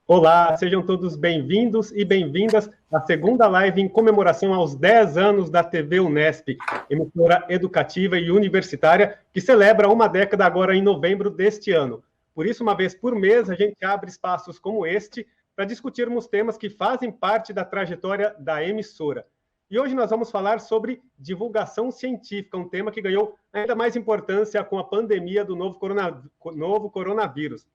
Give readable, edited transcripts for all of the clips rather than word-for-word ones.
Olá, sejam todos bem-vindos e bem-vindas à segunda live em comemoração aos 10 anos da TV Unesp, emissora educativa e universitária, que celebra uma década agora em novembro deste ano. Por isso, uma vez por mês, a gente abre espaços como este para discutirmos temas que fazem parte da trajetória da emissora. E hoje nós vamos falar sobre divulgação científica, um tema que ganhou ainda mais importância com a pandemia do novo coronavírus.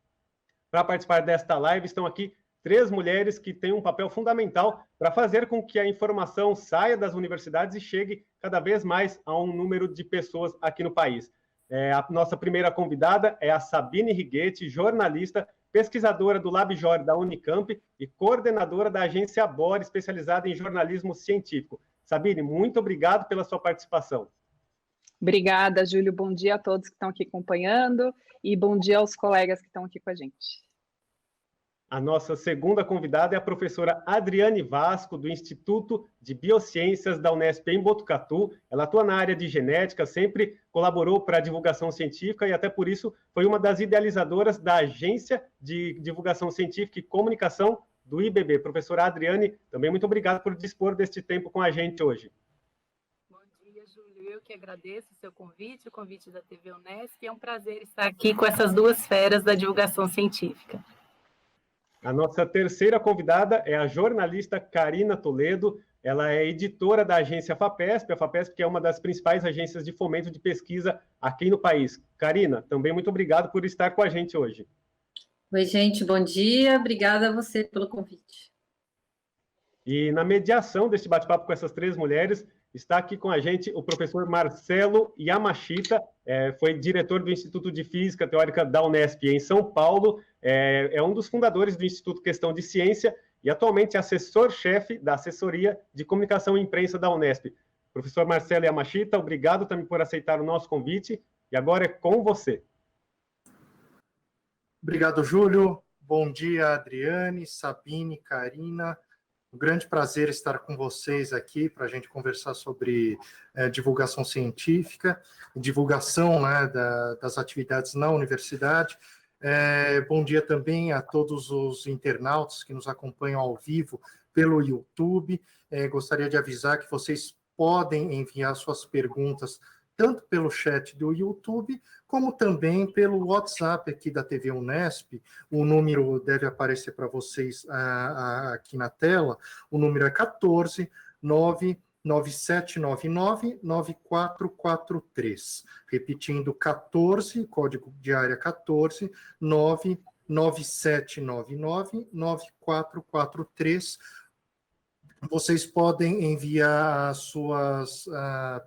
Para participar desta live estão aqui 3 mulheres que têm um papel fundamental para fazer com que a informação saia das universidades e chegue cada vez mais a um número de pessoas aqui no país. A nossa primeira convidada é a Sabine Righetti, jornalista, pesquisadora do LabJOR da Unicamp e coordenadora da agência BOR, especializada em jornalismo científico. Sabine, muito obrigado pela sua participação. Obrigada, Júlio. Bom dia a todos que estão aqui acompanhando e bom dia aos colegas que estão aqui com a gente. A nossa segunda convidada é a professora Adriane Vasco, do Instituto de Biociências da Unesp em Botucatu. Ela atua na área de genética, sempre colaborou para a divulgação científica e até por isso foi uma das idealizadoras da Agência de Divulgação Científica e Comunicação do IBB. Professora Adriane, também muito obrigado por dispor deste tempo com a gente hoje. Eu que agradeço o seu convite, o convite da TV Unesp. É um prazer estar aqui com essas duas feras da divulgação científica. A nossa terceira convidada é a jornalista Karina Toledo. Ela é editora da agência FAPESP, a FAPESP que é uma das principais agências de fomento de pesquisa aqui no país. Karina, também muito obrigado por estar com a gente hoje. Oi, gente, bom dia. Obrigada a você pelo convite. E na mediação deste bate-papo com essas 3 mulheres, está aqui com a gente o professor Marcelo Yamashita, foi diretor do Instituto de Física Teórica da Unesp em São Paulo, é um dos fundadores do Instituto Questão de Ciência e atualmente é assessor-chefe da Assessoria de Comunicação e Imprensa da Unesp. Professor Marcelo Yamashita, obrigado também por aceitar o nosso convite e agora é com você. Obrigado, Júlio. Bom dia, Adriane, Sabine, Karina. Um grande prazer estar com vocês aqui para a gente conversar sobre divulgação científica, divulgação, né, das atividades na universidade. Bom dia também a todos os internautas que nos acompanham ao vivo pelo YouTube. Gostaria de avisar que vocês podem enviar suas perguntas tanto pelo chat do YouTube, como também pelo WhatsApp aqui da TV Unesp. O número deve aparecer para vocês aqui na tela. O número é 14 99799 9443. Repetindo, 14, código de área 14 99799 9443. Vocês podem enviar as suas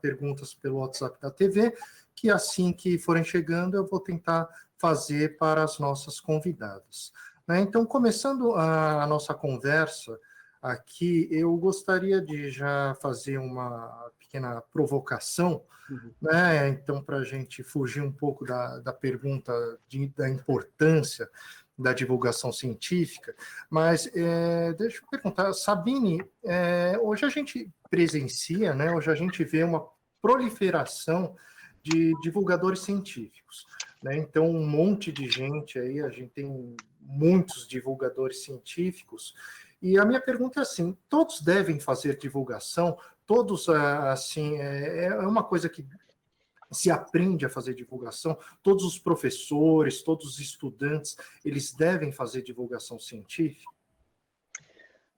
perguntas pelo WhatsApp da TV, que assim que forem chegando, eu vou tentar fazer para as nossas convidadas. Então, começando a nossa conversa aqui, eu gostaria de já fazer uma pequena provocação, né? Então, para a gente fugir um pouco da pergunta da importância da divulgação científica, mas deixa eu perguntar, Sabine, hoje a gente presencia, né, hoje a gente vê uma proliferação de divulgadores científicos, né? Então, um monte de gente aí, a gente tem muitos divulgadores científicos, e a minha pergunta é assim, todos devem fazer divulgação? Todos, assim, é uma coisa que se aprende a fazer divulgação, todos os professores, todos os estudantes, eles devem fazer divulgação científica?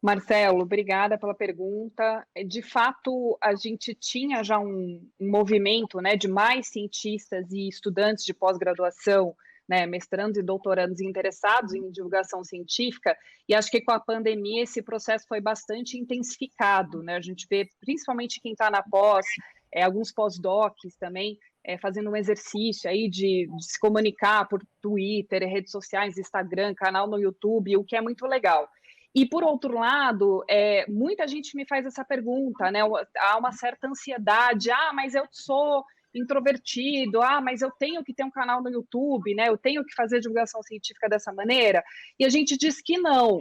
Marcelo, obrigada pela pergunta. De fato, a gente tinha já um movimento, né, de mais cientistas e estudantes de pós-graduação, né, mestrandos e doutorandos interessados em divulgação científica, e acho que com a pandemia esse processo foi bastante intensificado, né? A gente vê, principalmente quem está na pós, alguns pós-docs também, fazendo um exercício aí de se comunicar por Twitter, redes sociais, Instagram, canal no YouTube, o que é muito legal. E, por outro lado, muita gente me faz essa pergunta, né? Há uma certa ansiedade, mas eu sou introvertido, mas eu tenho que ter um canal no YouTube, né? Eu tenho que fazer divulgação científica dessa maneira, e a gente diz que não.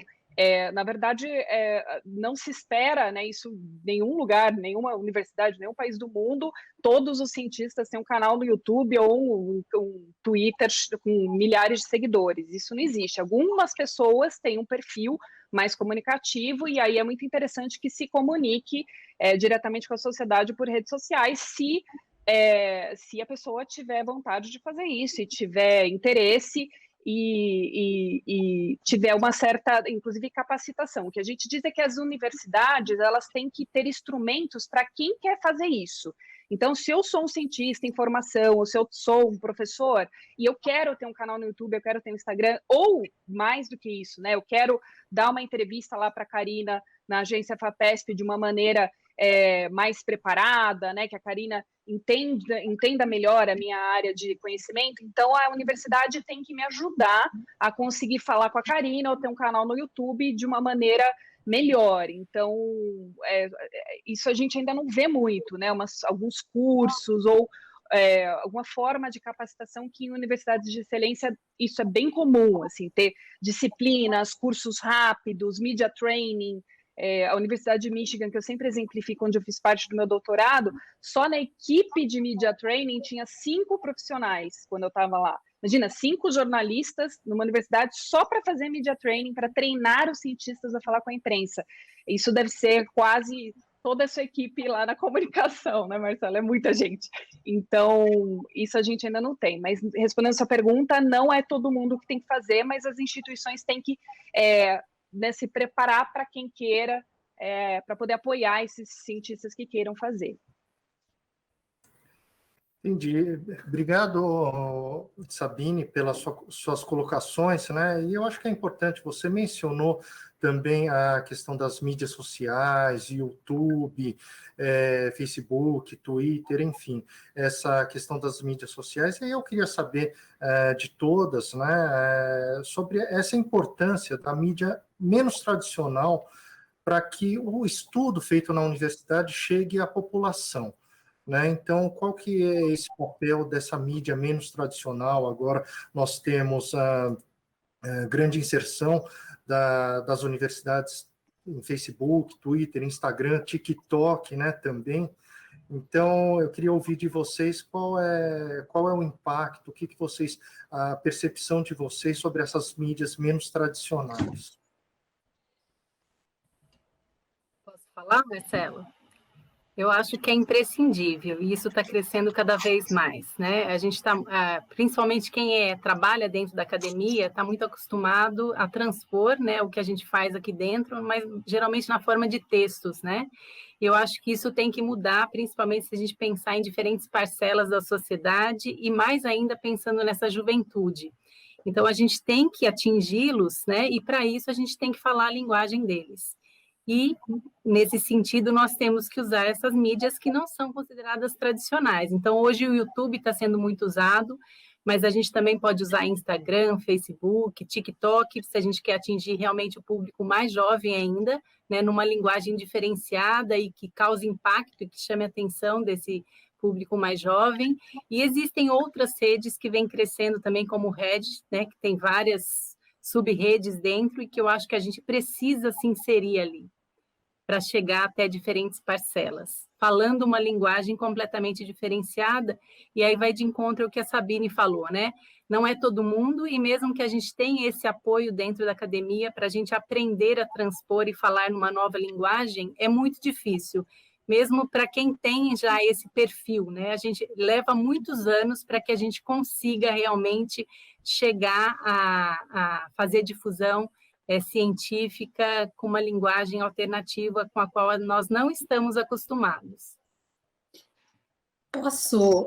Na verdade, não se espera, né, isso em nenhum lugar, nenhuma universidade, nenhum país do mundo, todos os cientistas têm um canal no YouTube ou um Twitter com milhares de seguidores. Isso não existe. Algumas pessoas têm um perfil mais comunicativo, e aí é muito interessante que se comunique diretamente com a sociedade por redes sociais, se a pessoa tiver vontade de fazer isso e tiver interesse e tiver uma certa, inclusive, capacitação. O que a gente diz é que as universidades, elas têm que ter instrumentos para quem quer fazer isso. Então, se eu sou um cientista em formação, ou se eu sou um professor, e eu quero ter um canal no YouTube, eu quero ter um Instagram, ou mais do que isso, né? Eu quero dar uma entrevista lá para a Karina na agência FAPESP de uma maneira mais preparada, né? Que a Karina entenda melhor a minha área de conhecimento. Então, a universidade tem que me ajudar a conseguir falar com a Karina ou ter um canal no YouTube de uma maneira melhor. Então, isso a gente ainda não vê muito, né? Alguns cursos ou alguma forma de capacitação que em universidades de excelência isso é bem comum, assim, ter disciplinas, cursos rápidos, media training. A Universidade de Michigan, que eu sempre exemplifico, onde eu fiz parte do meu doutorado, só na equipe de media training tinha 5 profissionais quando eu estava lá. Imagina, 5 jornalistas numa universidade só para fazer media training, para treinar os cientistas a falar com a imprensa. Isso deve ser quase toda essa equipe lá na comunicação, né, Marcelo? É muita gente. Então, isso a gente ainda não tem. Mas, respondendo a sua pergunta, não é todo mundo que tem que fazer, mas as instituições têm que se preparar para quem queira, para poder apoiar esses cientistas que queiram fazer. Entendi. Obrigado, Sabine, pelas suas colocações, né? E eu acho que é importante, você mencionou também a questão das mídias sociais, YouTube, Facebook, Twitter, enfim, essa questão das mídias sociais. E eu queria saber de todas, né, sobre essa importância da mídia menos tradicional para que o estudo feito na universidade chegue à população. Né? Então, qual que é esse papel dessa mídia menos tradicional? Agora nós temos a grande inserção das universidades em Facebook, Twitter, Instagram, TikTok, né, também. Então, eu queria ouvir de vocês qual é o impacto, o que vocês, a percepção de vocês sobre essas mídias menos tradicionais. Posso falar, Marcelo? Eu acho que é imprescindível, e isso está crescendo cada vez mais, né? A gente está, principalmente quem trabalha dentro da academia, está muito acostumado a transpor, né, o que a gente faz aqui dentro, mas geralmente na forma de textos, né? Eu acho que isso tem que mudar, principalmente se a gente pensar em diferentes parcelas da sociedade e mais ainda pensando nessa juventude. Então, a gente tem que atingi-los, né? E para isso a gente tem que falar a linguagem deles. E, nesse sentido, nós temos que usar essas mídias que não são consideradas tradicionais. Então, hoje o YouTube está sendo muito usado, mas a gente também pode usar Instagram, Facebook, TikTok, se a gente quer atingir realmente o público mais jovem ainda, né, numa linguagem diferenciada e que cause impacto e que chame a atenção desse público mais jovem. E existem outras redes que vêm crescendo também, como o Reddit, né, que tem várias sub-redes dentro e que eu acho que a gente precisa se inserir ali para chegar até diferentes parcelas, falando uma linguagem completamente diferenciada, e aí vai de encontro ao que a Sabine falou, né? Não é todo mundo, e mesmo que a gente tenha esse apoio dentro da academia para a gente aprender a transpor e falar numa nova linguagem, é muito difícil, mesmo para quem tem já esse perfil, né? A gente leva muitos anos para que a gente consiga realmente chegar a fazer difusão científica com uma linguagem alternativa com a qual nós não estamos acostumados.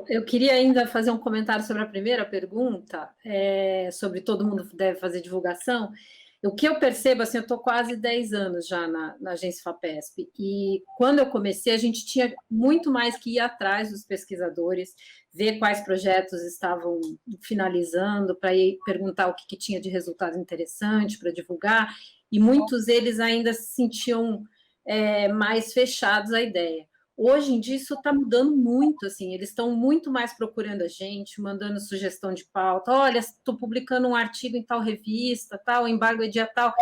Eu queria ainda fazer um comentário sobre a primeira pergunta, sobre todo mundo deve fazer divulgação. O que eu percebo, assim, eu estou quase 10 anos já na agência FAPESP, e quando eu comecei, a gente tinha muito mais que ir atrás dos pesquisadores, ver quais projetos estavam finalizando, para ir perguntar o que tinha de resultado interessante para divulgar, e muitos deles ainda se sentiam mais fechados à ideia. Hoje em dia isso está mudando muito, assim, eles estão muito mais procurando a gente, mandando sugestão de pauta, olha, estou publicando um artigo em tal revista, tal, embargo é dia tal,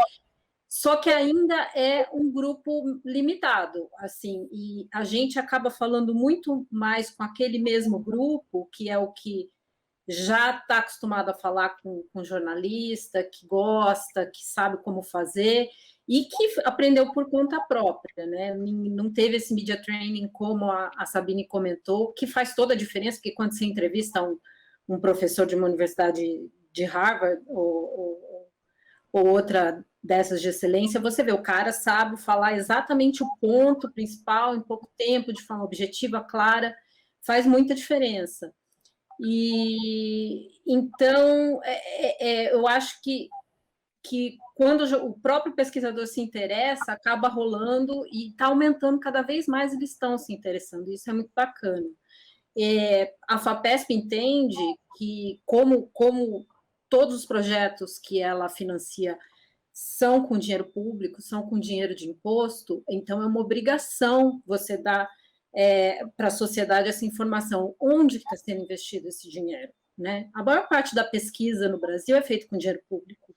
só que ainda é um grupo limitado, assim, e a gente acaba falando muito mais com aquele mesmo grupo, que é o que já está acostumado a falar com jornalista, que gosta, que sabe como fazer, e que aprendeu por conta própria, né? Não teve esse media training, como a Sabine comentou, que faz toda a diferença, porque quando você entrevista um professor de uma universidade de Harvard ou outra dessas de excelência, você vê, o cara sabe falar exatamente o ponto principal em pouco tempo, de forma objetiva, clara, faz muita diferença. E então eu acho que quando o próprio pesquisador se interessa, acaba rolando e está aumentando cada vez mais, eles estão se interessando, isso é muito bacana. A FAPESP entende que, como todos os projetos que ela financia são com dinheiro público, são com dinheiro de imposto, então é uma obrigação você dar para a sociedade essa informação, onde está sendo investido esse dinheiro, né? A maior parte da pesquisa no Brasil é feita com dinheiro público.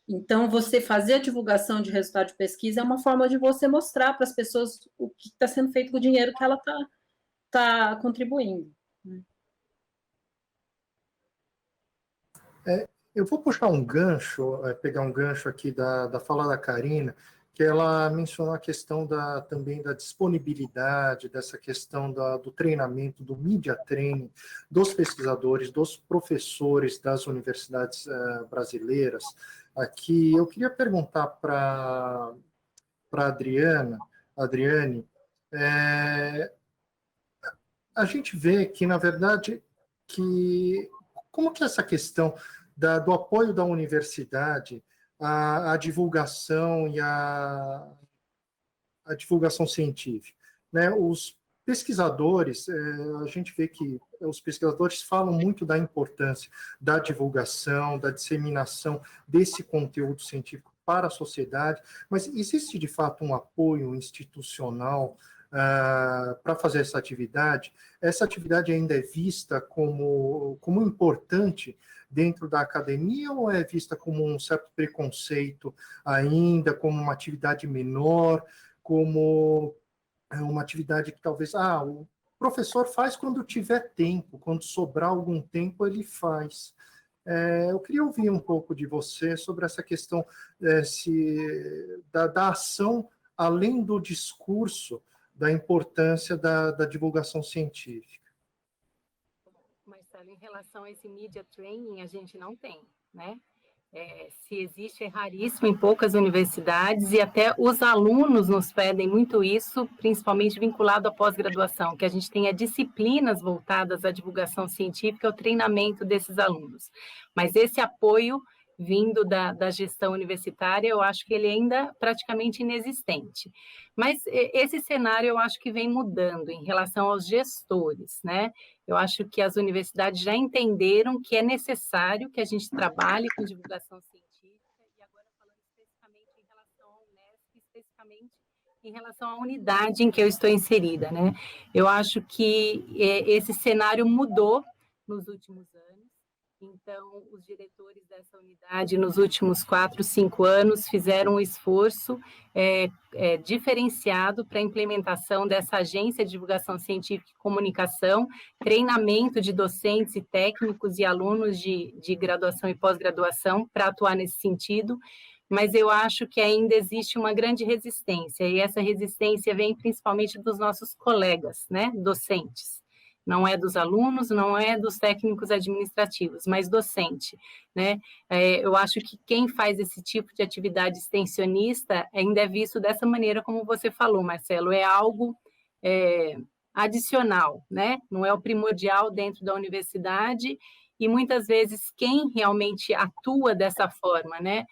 Então, você fazer a divulgação de resultado de pesquisa é uma forma de você mostrar para as pessoas o que está sendo feito com o dinheiro que ela está contribuindo. Eu vou puxar um gancho, pegar um gancho aqui da fala da Karina, que ela mencionou a questão também da disponibilidade, dessa questão do treinamento, do media training, dos pesquisadores, dos professores das universidades brasileiras. Aqui, eu queria perguntar para a Adriane, a gente vê que, na verdade, como que essa questão do apoio da universidade à divulgação e à divulgação científica, né? Os pesquisadores, a gente vê que os pesquisadores falam muito da importância da divulgação, da disseminação desse conteúdo científico para a sociedade, mas existe de fato um apoio institucional para fazer essa atividade? Essa atividade ainda é vista como importante dentro da academia ou é vista como um certo preconceito ainda, como uma atividade menor, como uma atividade que talvez o professor faz quando tiver tempo, quando sobrar algum tempo ele faz? Eu queria ouvir um pouco de você sobre essa questão da ação além do discurso, da importância da divulgação científica. Marcelo, em relação a esse media training, a gente não tem, né? Se existe, é raríssimo em poucas universidades, e até os alunos nos pedem muito isso, principalmente vinculado à pós-graduação, que a gente tenha disciplinas voltadas à divulgação científica, ao treinamento desses alunos. Mas esse apoio vindo da gestão universitária, eu acho que ele ainda é praticamente inexistente. Mas esse cenário eu acho que vem mudando em relação aos gestores, né? Eu acho que as universidades já entenderam que é necessário que a gente trabalhe com divulgação científica, e agora falando especificamente em relação ao Unesp, especificamente em relação à unidade em que eu estou inserida, né? Eu acho que esse cenário mudou nos últimos anos. Então, os diretores dessa unidade, nos últimos 4, 5 anos, fizeram um esforço diferenciado para a implementação dessa agência de divulgação científica e comunicação, treinamento de docentes e técnicos e alunos de graduação e pós-graduação para atuar nesse sentido, mas eu acho que ainda existe uma grande resistência, e essa resistência vem principalmente dos nossos colegas, né, docentes. Não é dos alunos, não é dos técnicos administrativos, mas docente, né? Eu acho que quem faz esse tipo de atividade extensionista ainda é visto dessa maneira, como você falou, Marcelo, é algo adicional, né? Não é o primordial dentro da universidade, e muitas vezes quem realmente atua dessa forma, né?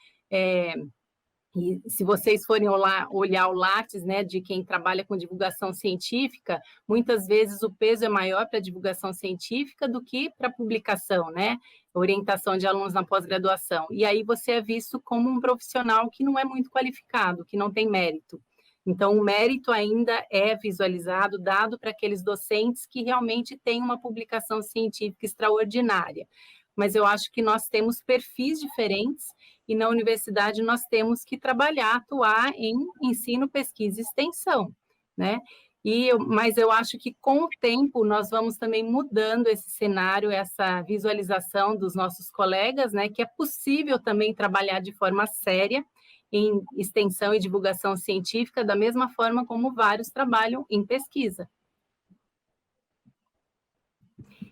E se vocês forem olhar o Lattes, né, de quem trabalha com divulgação científica, muitas vezes o peso é maior para a divulgação científica do que para a publicação, né, orientação de alunos na pós-graduação. E aí você é visto como um profissional que não é muito qualificado, que não tem mérito. Então, o mérito ainda é visualizado, dado para aqueles docentes que realmente têm uma publicação científica extraordinária. Mas eu acho que nós temos perfis diferentes e na universidade nós temos que trabalhar, atuar em ensino, pesquisa e extensão, né? Mas eu acho que com o tempo nós vamos também mudando esse cenário, essa visualização dos nossos colegas, né? Que é possível também trabalhar de forma séria em extensão e divulgação científica, da mesma forma como vários trabalham em pesquisa.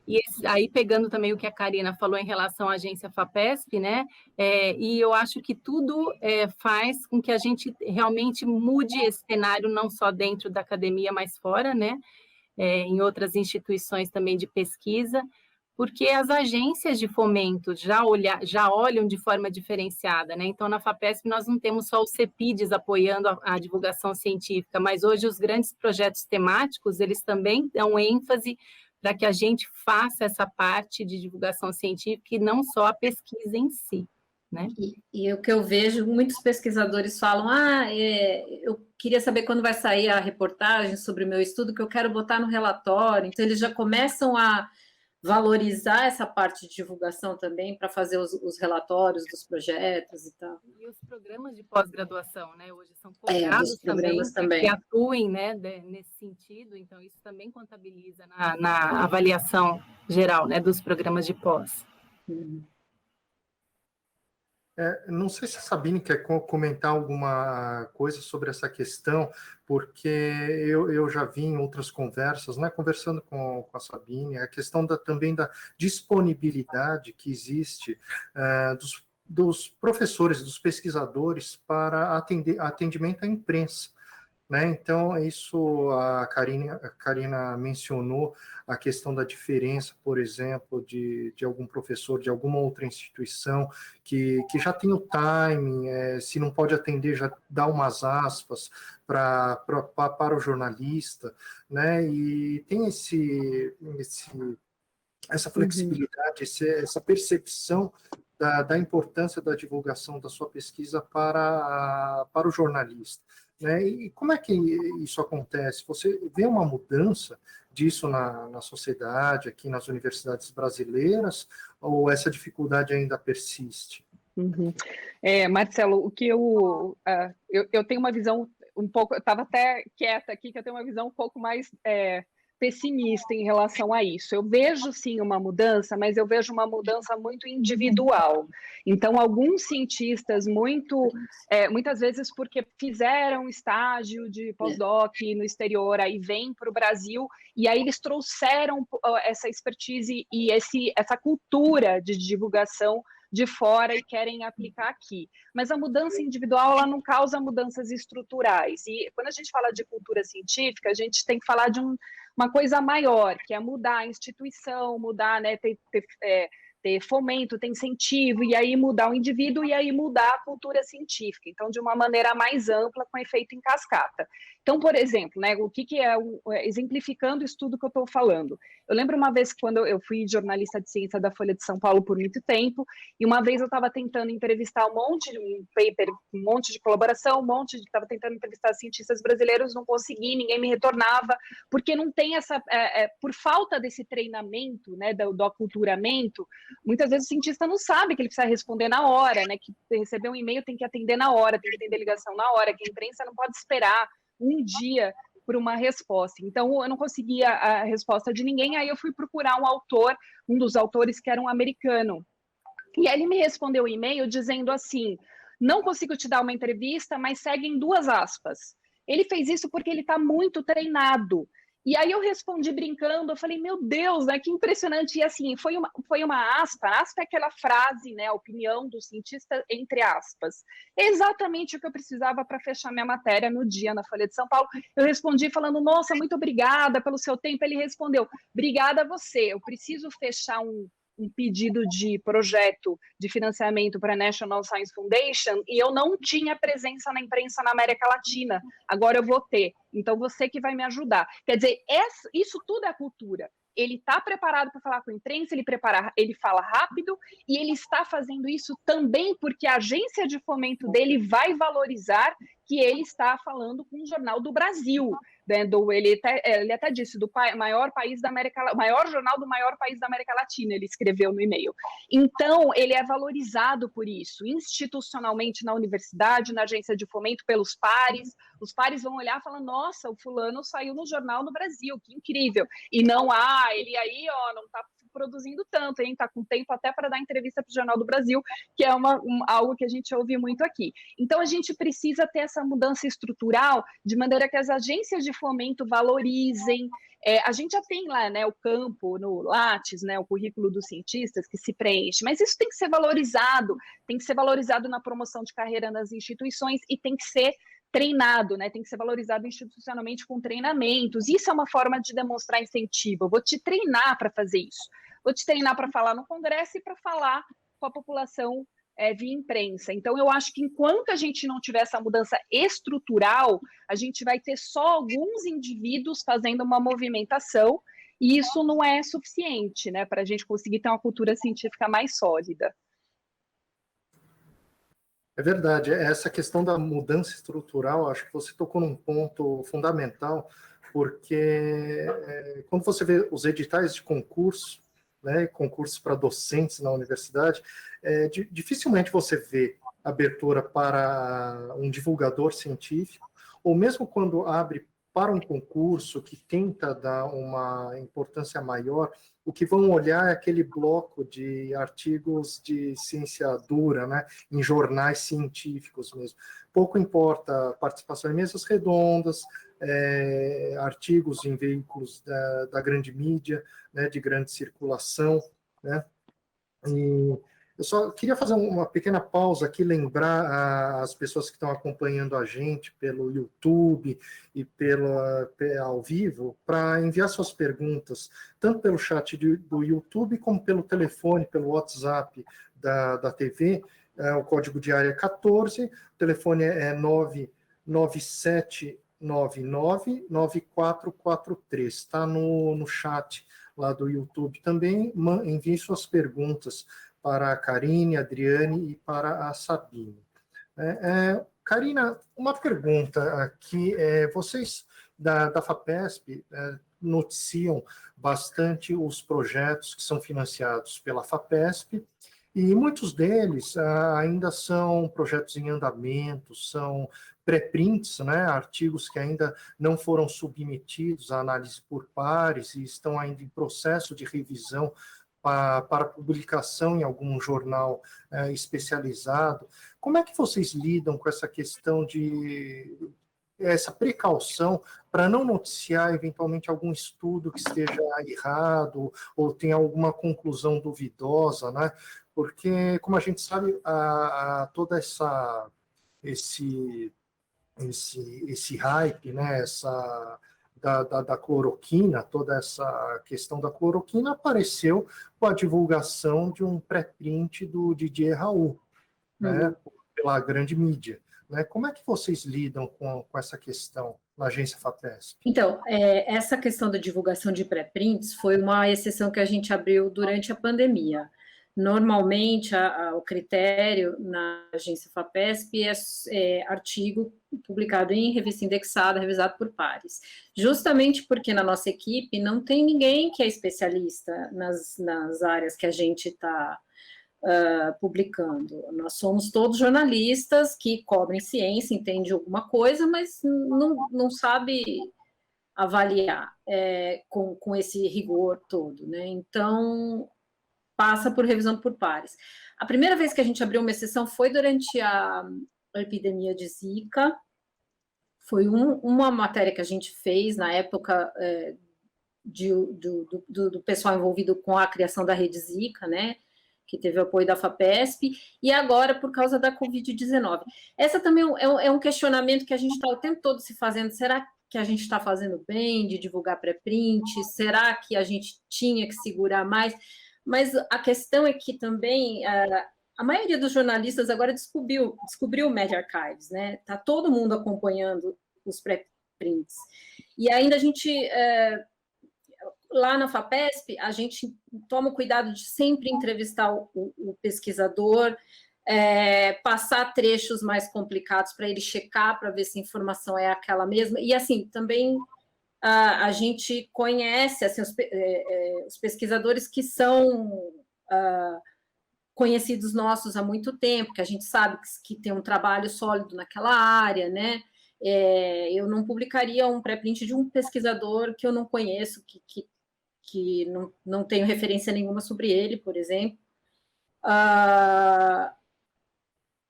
E aí, pegando também o que a Karina falou em relação à agência FAPESP, né? E eu acho que tudo faz com que a gente realmente mude esse cenário, não só dentro da academia, mas fora, né? Em outras instituições também de pesquisa, porque as agências de fomento já olham de forma diferenciada, né? Então, na FAPESP, nós não temos só os CEPIDs apoiando a divulgação científica, mas hoje os grandes projetos temáticos, eles também dão ênfase para que a gente faça essa parte de divulgação científica e não só a pesquisa em si, né? E o que eu vejo, muitos pesquisadores falam, eu queria saber quando vai sair a reportagem sobre o meu estudo, que eu quero botar no relatório. Então, eles já começam a valorizar essa parte de divulgação também para fazer os relatórios dos projetos e tal. E os programas de pós-graduação, né? Hoje são cobrados também que atuem, né, nesse sentido, então isso também contabiliza na avaliação geral, né, dos programas de pós. Não sei se a Sabine quer comentar alguma coisa sobre essa questão, porque eu já vi em outras conversas, né, conversando com a Sabine, a questão também da disponibilidade que existe dos professores, dos pesquisadores para atendimento à imprensa. Né? Então, isso a Karina mencionou, a questão da diferença, por exemplo, de algum professor de alguma outra instituição que já tem o timing, se não pode atender, já dá umas aspas para o jornalista, né? E tem essa flexibilidade, essa percepção da importância da divulgação da sua pesquisa para o jornalista. Né? E como é que isso acontece? Você vê uma mudança disso na sociedade, aqui nas universidades brasileiras, ou essa dificuldade ainda persiste? Marcelo, o que eu tenho uma visão um pouco, eu estava até quieta aqui, que eu tenho uma visão um pouco mais pessimista em relação a isso. Eu vejo sim uma mudança, mas eu vejo uma mudança muito individual. Então, alguns cientistas muitas vezes porque fizeram estágio de pós-doc no exterior, aí vêm para o Brasil e aí eles trouxeram essa expertise e essa cultura de divulgação de fora e querem aplicar aqui. Mas a mudança individual, ela não causa mudanças estruturais. E quando a gente fala de cultura científica, a gente tem que falar de uma coisa maior, que é mudar a instituição, mudar, né, ter fomento, ter incentivo, e aí mudar o indivíduo, e aí mudar a cultura científica. Então, de uma maneira mais ampla, com efeito em cascata. Então, por exemplo, né, o que é exemplificando o estudo que eu estou falando. Eu lembro uma vez quando eu fui jornalista de ciência da Folha de São Paulo por muito tempo, e uma vez eu estava tentando entrevistar um monte de colaboração, estava tentando entrevistar cientistas brasileiros, não consegui, ninguém me retornava, porque não tem por falta desse treinamento, né, do aculturamento, muitas vezes o cientista não sabe que ele precisa responder na hora, né, que receber um e-mail tem que atender na hora, tem que atender ligação na hora, que a imprensa não pode esperar um dia por uma resposta. Então, eu não conseguia a resposta de ninguém, aí eu fui procurar um dos autores que era um americano. E aí ele me respondeu o e-mail dizendo assim, não consigo te dar uma entrevista, mas segue em 2 aspas. Ele fez isso porque ele está muito treinado. E aí eu respondi brincando, eu falei, meu Deus, né, que impressionante. E assim, foi uma aspa é aquela frase, né, a opinião do cientista, entre aspas. É exatamente o que eu precisava para fechar minha matéria no dia na Folha de São Paulo. Eu respondi falando, nossa, muito obrigada pelo seu tempo. Ele respondeu, obrigada a você, eu preciso fechar um pedido de projeto de financiamento para a National Science Foundation e eu não tinha presença na imprensa na América Latina, agora eu vou ter, então você que vai me ajudar. Quer dizer, isso tudo é cultura. Ele está preparado para falar com a imprensa, ele fala rápido e ele está fazendo isso também porque a agência de fomento dele vai valorizar que ele está falando com o Jornal do Brasil, né, ele até disse, maior jornal do maior país da América Latina, ele escreveu no e-mail. Então, ele é valorizado por isso, institucionalmente na universidade, na agência de fomento, pelos pares. Os pares vão olhar e falar, nossa, o fulano saiu no Jornal do Brasil, que incrível. E não, ele aí, não está produzindo tanto, hein? Está com tempo até para dar entrevista para o Jornal do Brasil, que é algo que a gente ouve muito aqui. Então, a gente precisa ter essa mudança estrutural, de maneira que as agências de fomento valorizem. A gente já tem lá, né, o campo no Lattes, né, o currículo dos cientistas que se preenche, mas isso tem que ser valorizado na promoção de carreira nas instituições e tem que ser treinado, né? Tem que ser valorizado institucionalmente com treinamentos. Isso é uma forma de demonstrar incentivo. Eu vou te treinar para fazer isso. Vou te treinar para falar no Congresso e para falar com a população via imprensa. Então, eu acho que enquanto a gente não tiver essa mudança estrutural, a gente vai ter só alguns indivíduos fazendo uma movimentação, e isso não é suficiente, né, para a gente conseguir ter uma cultura científica mais sólida. É verdade, essa questão da mudança estrutural, acho que você tocou num ponto fundamental, porque quando você vê os editais de concurso, né, concursos para docentes na universidade, dificilmente você vê abertura para um divulgador científico, ou mesmo quando abre para um concurso que tenta dar uma importância maior, o que vão olhar é aquele bloco de artigos de ciência dura, né, em jornais científicos mesmo. Pouco importa a participação em mesas redondas, artigos em veículos da grande mídia, né, de grande circulação, né. E eu só queria fazer uma pequena pausa aqui, lembrar as pessoas que estão acompanhando a gente pelo YouTube e ao vivo, para enviar suas perguntas, tanto pelo chat do YouTube, como pelo telefone, pelo WhatsApp da TV. O código de área é 14, o telefone é 997999443. Está no chat lá do YouTube também. Envie suas perguntas para a Karine, a Adriane e para a Sabine. Karina, uma pergunta aqui. Vocês da FAPESP noticiam bastante os projetos que são financiados pela FAPESP, e muitos deles ainda são projetos em andamento, são pré-prints, né, artigos que ainda não foram submetidos à análise por pares e estão ainda em processo de revisão para publicação em algum jornal especializado. Como é que vocês lidam com essa questão essa precaução para não noticiar eventualmente algum estudo que esteja errado ou tenha alguma conclusão duvidosa, né? Porque, como a gente sabe, toda esse hype, né? Da cloroquina, toda essa questão da cloroquina apareceu com a divulgação de um pré-print do Didier Raoult, né, pela grande mídia. Né? Como é que vocês lidam com essa questão na agência FAPESP? Então, essa questão da divulgação de pré-prints foi uma exceção que a gente abriu durante a pandemia. Normalmente, o critério na agência FAPESP é artigo publicado em revista indexada, revisado por pares. Justamente porque na nossa equipe não tem ninguém que é especialista nas áreas que a gente está publicando. Nós somos todos jornalistas que cobrem ciência, entendem alguma coisa, mas não sabe avaliar com esse rigor todo, né? Então, passa por revisão por pares. A primeira vez que a gente abriu uma exceção foi durante a epidemia de Zika. Foi uma matéria que a gente fez na época do pessoal envolvido com a criação da rede Zika, né? Que teve o apoio da FAPESP, e agora por causa da Covid-19. Essa também é um questionamento que a gente está o tempo todo se fazendo. Será que a gente está fazendo bem de divulgar pré-print? Será que a gente tinha que segurar mais? Mas a questão é que também a maioria dos jornalistas agora descobriu o MedArchives, né? Está todo mundo acompanhando os pré-prints. E ainda a gente, lá na FAPESP, a gente toma o cuidado de sempre entrevistar o pesquisador, passar trechos mais complicados para ele checar, para ver se a informação é aquela mesma. E, assim, também a gente conhece assim, os pesquisadores que são conhecidos nossos há muito tempo, que a gente sabe que tem um trabalho sólido naquela área, né? Eu não publicaria um pré-print de um pesquisador que eu não conheço, que não tenho referência nenhuma sobre ele, por exemplo.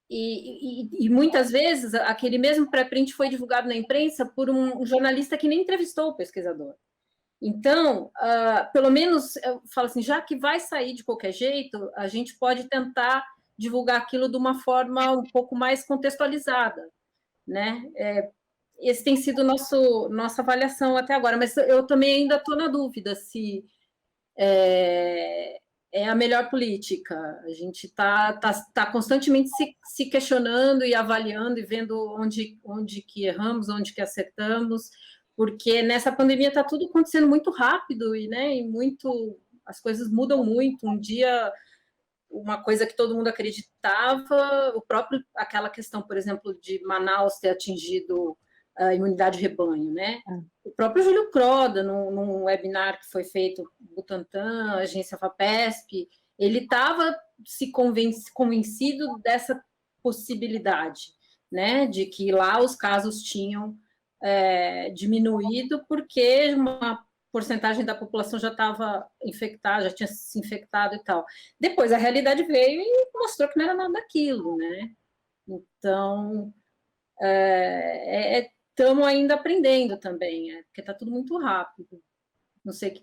E muitas vezes aquele mesmo pré-print foi divulgado na imprensa por um jornalista que nem entrevistou o pesquisador. Então, pelo menos, eu falo assim, já que vai sair de qualquer jeito, a gente pode tentar divulgar aquilo de uma forma um pouco mais contextualizada, né? Esse tem sido nossa avaliação até agora, mas eu também ainda estou na dúvida se é a melhor política. A gente está constantemente se questionando e avaliando e vendo onde que erramos, onde que acertamos, porque nessa pandemia está tudo acontecendo muito rápido né, e as coisas mudam muito. Um dia, uma coisa que todo mundo acreditava, aquela questão, por exemplo, de Manaus ter atingido a imunidade de rebanho, né? O próprio Júlio Croda, num webinar que foi feito Butantan, Agência FAPESP, ele estava convencido dessa possibilidade, né? De que lá os casos tinham diminuído porque uma porcentagem da população já estava infectada, já tinha se infectado e tal. Depois a realidade veio e mostrou que não era nada daquilo, né? Então, estamos ainda aprendendo também, porque está tudo muito rápido. Não sei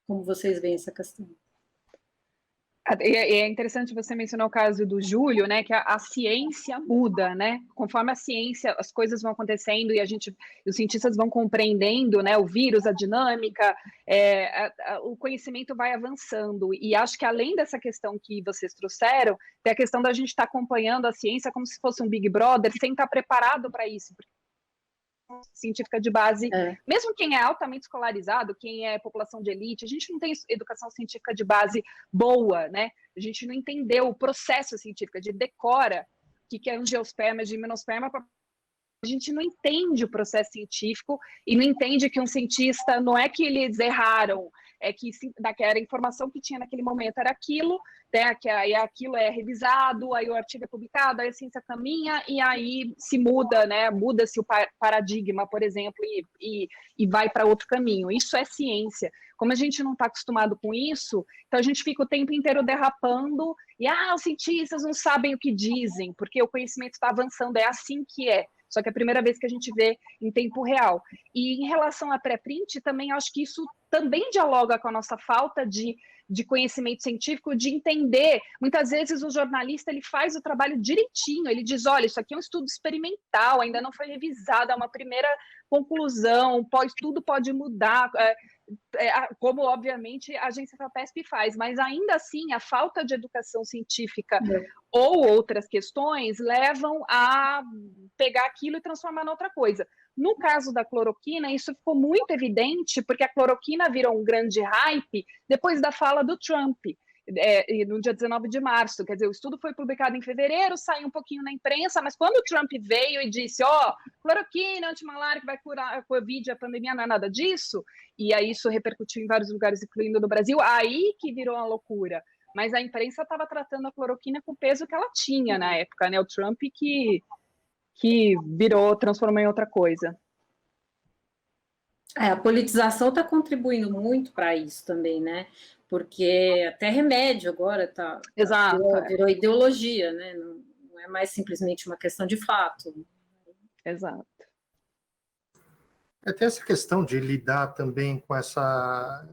como vocês veem essa questão. É interessante você mencionar o caso do Júlio, né? Que a ciência muda, né? Conforme a ciência, as coisas vão acontecendo e os cientistas vão compreendendo, né? O vírus, a dinâmica, o conhecimento vai avançando. E acho que além dessa questão que vocês trouxeram, tem a questão da gente estar acompanhando a ciência como se fosse um Big Brother, sem estar preparado para isso. Científica de base, mesmo quem é altamente escolarizado, quem é população de elite, a gente não tem educação científica de base boa, né? A gente não entendeu o processo científico, de decora o que é angiosperma, gimnosperma, a gente não entende o processo científico e não entende que um cientista, não é que eles erraram, é que a informação que tinha naquele momento era aquilo, né, que aí aquilo é revisado, aí o artigo é publicado, aí a ciência caminha e aí se muda, né, muda-se o paradigma, por exemplo, e vai para outro caminho. Isso é ciência. Como a gente não está acostumado com isso, então a gente fica o tempo inteiro derrapando e os cientistas não sabem o que dizem, porque o conhecimento está avançando, é assim que é. Só que é a primeira vez que a gente vê em tempo real. E em relação a pré-print, também acho que isso também dialoga com a nossa falta de conhecimento científico, de entender. Muitas vezes o jornalista ele faz o trabalho direitinho, ele diz, olha, isso aqui é um estudo experimental, ainda não foi revisado, é uma primeira conclusão, tudo pode mudar, como obviamente a agência FAPESP faz, mas ainda assim a falta de educação científica ou outras questões levam a pegar aquilo e transformar em outra coisa. No caso da cloroquina, isso ficou muito evidente, porque a cloroquina virou um grande hype depois da fala do Trump, no dia 19 de março. Quer dizer, o estudo foi publicado em fevereiro, saiu um pouquinho na imprensa, mas quando o Trump veio e disse, cloroquina antimalárica vai curar a Covid, a pandemia, não é nada disso, e aí isso repercutiu em vários lugares, incluindo no Brasil, aí que virou uma loucura. Mas a imprensa estava tratando a cloroquina com o peso que ela tinha na época, né? O Trump que transformou em outra coisa. A politização está contribuindo muito para isso também, né? Porque até remédio agora virou ideologia, né? Não é mais simplesmente uma questão de fato. Exato. Tem essa questão de lidar também com essa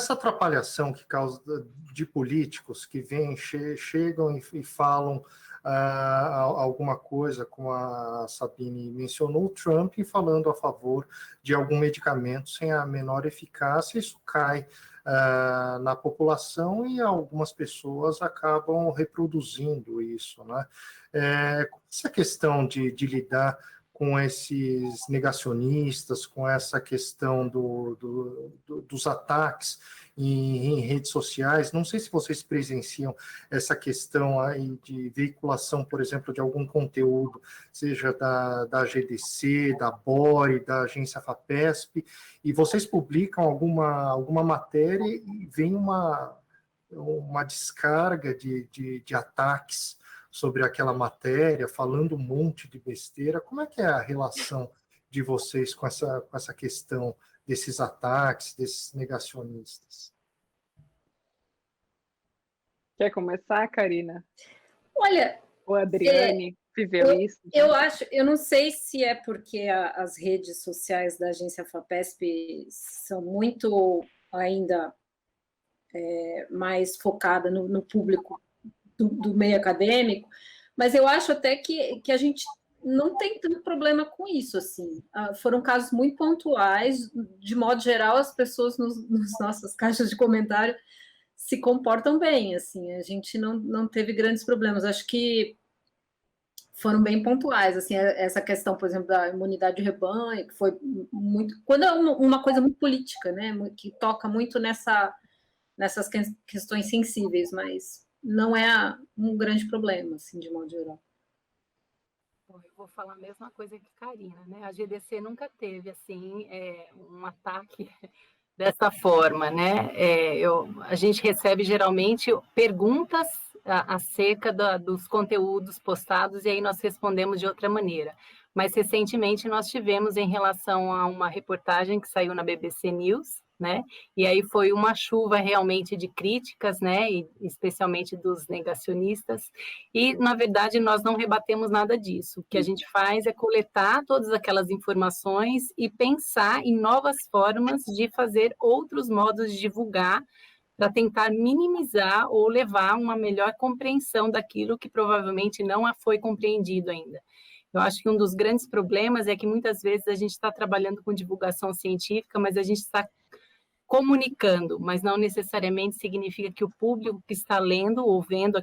atrapalhação que causa de políticos que chegam e falam alguma coisa, como a Sabine mencionou, o Trump falando a favor de algum medicamento sem a menor eficácia, isso cai na população e algumas pessoas acabam reproduzindo isso, né? Essa questão de lidar com esses negacionistas, com essa questão dos ataques em redes sociais. Não sei se vocês presenciam essa questão aí de veiculação, por exemplo, de algum conteúdo, seja da GDC, da BORE, da agência FAPESP, e vocês publicam alguma matéria e vem uma descarga de ataques sobre aquela matéria, falando um monte de besteira. Como é que é a relação de vocês com essa questão desses ataques, desses negacionistas? Quer começar, Karina? Olha, ou a Adriane viveu isso? Eu não sei se é porque as redes sociais da agência FAPESP são muito ainda mais focadas no público do meio acadêmico, mas eu acho até que a gente não tem tanto problema com isso, assim. Foram casos muito pontuais, de modo geral, as pessoas nas nossas caixas de comentário se comportam bem, assim, a gente não teve grandes problemas, acho que foram bem pontuais, assim, essa questão, por exemplo, da imunidade de rebanho, que foi muito, quando é uma coisa muito política, né, que toca muito nessas questões sensíveis, mas não é um grande problema, assim, de modo geral. Bom, eu vou falar a mesma coisa que Karina, né? A GDC nunca teve, assim, um ataque dessa forma, né? A gente recebe, geralmente, perguntas acerca dos conteúdos postados e aí nós respondemos de outra maneira. Mas, recentemente, nós tivemos em relação a uma reportagem que saiu na BBC News, né? E aí foi uma chuva realmente de críticas, né? E especialmente dos negacionistas. E, na verdade, nós não rebatemos nada disso. O que a gente faz é coletar todas aquelas informações e pensar em novas formas de fazer outros modos de divulgar para tentar minimizar ou levar uma melhor compreensão daquilo que provavelmente não foi compreendido ainda. Eu acho que um dos grandes problemas é que muitas vezes a gente está trabalhando com divulgação científica, mas a gente está comunicando, mas não necessariamente significa que o público que está lendo ou vendo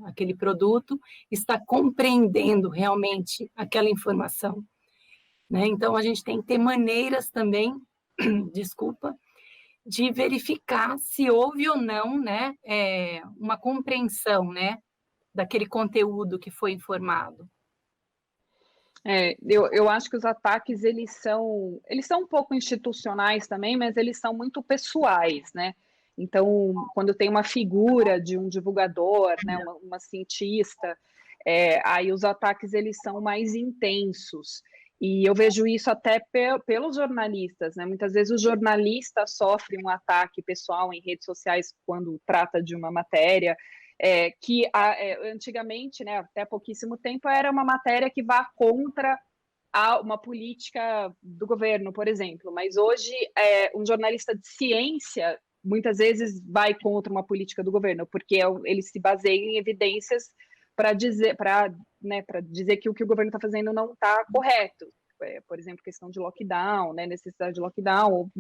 aquele produto está compreendendo realmente aquela informação, né? Então, a gente tem que ter maneiras também, de verificar se houve ou não, né, uma compreensão, né, daquele conteúdo que foi informado. Eu acho que os ataques, eles são um pouco institucionais também, mas eles são muito pessoais, né? Então, quando tem uma figura de um divulgador, né, uma cientista, aí os ataques, eles são mais intensos. E eu vejo isso até pelos jornalistas, né? Muitas vezes o jornalista sofre um ataque pessoal em redes sociais quando trata de uma matéria, que antigamente, né, até pouquíssimo tempo, era uma matéria que vá contra uma política do governo, por exemplo, mas hoje um jornalista de ciência muitas vezes vai contra uma política do governo, porque ele se baseia em evidências para dizer que o que o governo está fazendo não está correto. Por exemplo, questão de lockdown, né, necessidade de lockdown,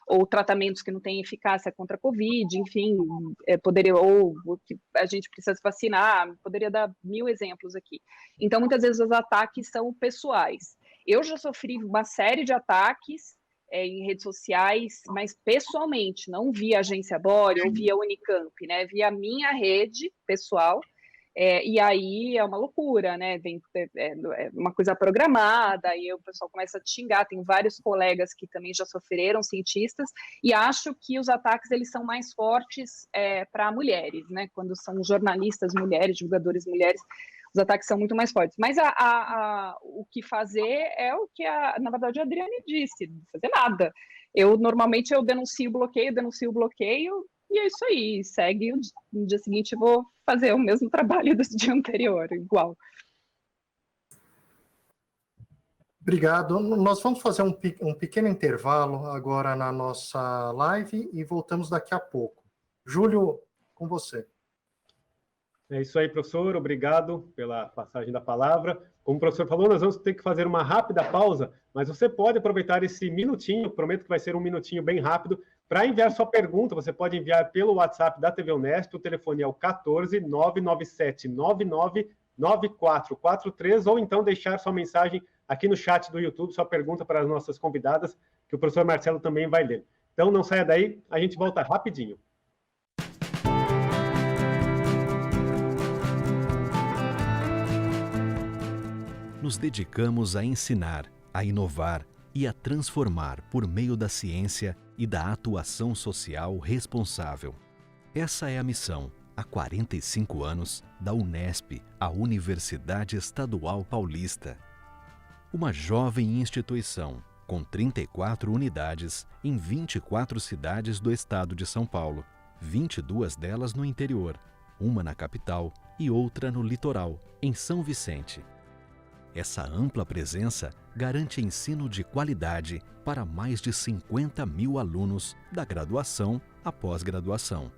ou tratamentos que não têm eficácia contra a Covid, enfim, ou que a gente precisa se vacinar, poderia dar 1000 exemplos aqui. Então, muitas vezes os ataques são pessoais. Eu já sofri uma série de ataques em redes sociais, mas pessoalmente, não via agência BORE ou via Unicamp, né, via a minha rede pessoal. E aí é uma loucura, né? Vem uma coisa programada, e o pessoal começa a te xingar. Tem vários colegas que também já sofreram, cientistas, e acho que os ataques eles são mais fortes para mulheres, né? Quando são jornalistas mulheres, divulgadores mulheres, os ataques são muito mais fortes. Mas o que fazer é o que, na verdade, a Adriane disse, não fazer nada. Normalmente eu denuncio o bloqueio, e é isso aí, segue, no dia seguinte eu vou fazer o mesmo trabalho do dia anterior, igual. Obrigado. Nós vamos fazer um pequeno intervalo agora na nossa live e voltamos daqui a pouco. Júlio, com você. É isso aí, professor. Obrigado pela passagem da palavra. Como o professor falou, nós vamos ter que fazer uma rápida pausa, mas você pode aproveitar esse minutinho, prometo que vai ser um minutinho bem rápido, para enviar sua pergunta. Você pode enviar pelo WhatsApp da TV Unesp, o telefone é o 14 997 99 9443, ou então deixar sua mensagem aqui no chat do YouTube, sua pergunta para as nossas convidadas, que o professor Marcelo também vai ler. Então, não saia daí, a gente volta rapidinho. Nos dedicamos a ensinar, a inovar e a transformar por meio da ciência e da atuação social responsável. Essa é a missão, há 45 anos, da Unesp, a Universidade Estadual Paulista. Uma jovem instituição, com 34 unidades em 24 cidades do estado de São Paulo, 22 delas no interior, uma na capital e outra no litoral, em São Vicente. Essa ampla presença garante ensino de qualidade para mais de 50 mil alunos da graduação à pós-graduação.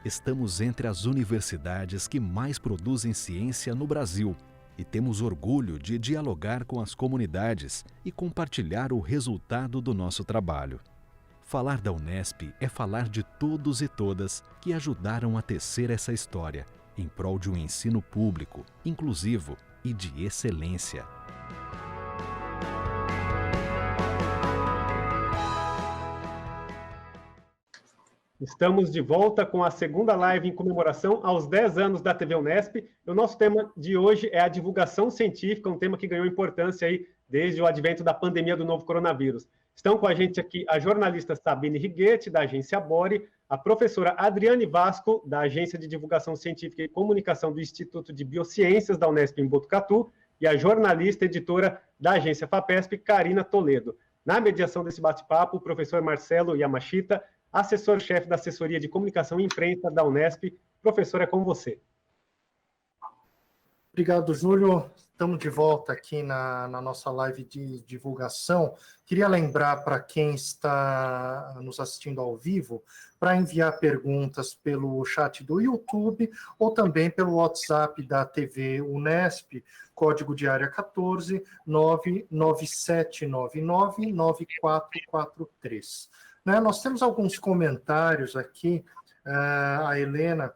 Estamos entre as universidades que mais produzem ciência no Brasil e temos orgulho de dialogar com as comunidades e compartilhar o resultado do nosso trabalho. Falar da Unesp é falar de todos e todas que ajudaram a tecer essa história em prol de um ensino público, inclusivo e de excelência. Estamos de volta com a segunda live em comemoração aos 10 anos da TV Unesp. O nosso tema de hoje é a divulgação científica, um tema que ganhou importância aí desde o advento da pandemia do novo coronavírus. Estão com a gente aqui a jornalista Sabine Righetti, da agência Bore, a professora Adriane Vasco, da Agência de Divulgação Científica e Comunicação do Instituto de Biociências da Unesp em Botucatu, e a jornalista e editora da agência FAPESP, Karina Toledo. Na mediação desse bate-papo, o professor Marcelo Yamashita, assessor-chefe da Assessoria de Comunicação e Imprensa da Unesp. Professor, é com você. Obrigado, Júlio. Estamos de volta aqui na nossa live de divulgação. Queria lembrar para quem está nos assistindo ao vivo, para enviar perguntas pelo chat do YouTube ou também pelo WhatsApp da TV Unesp, código de área 14 99799 9443. Nós temos alguns comentários aqui, a Helena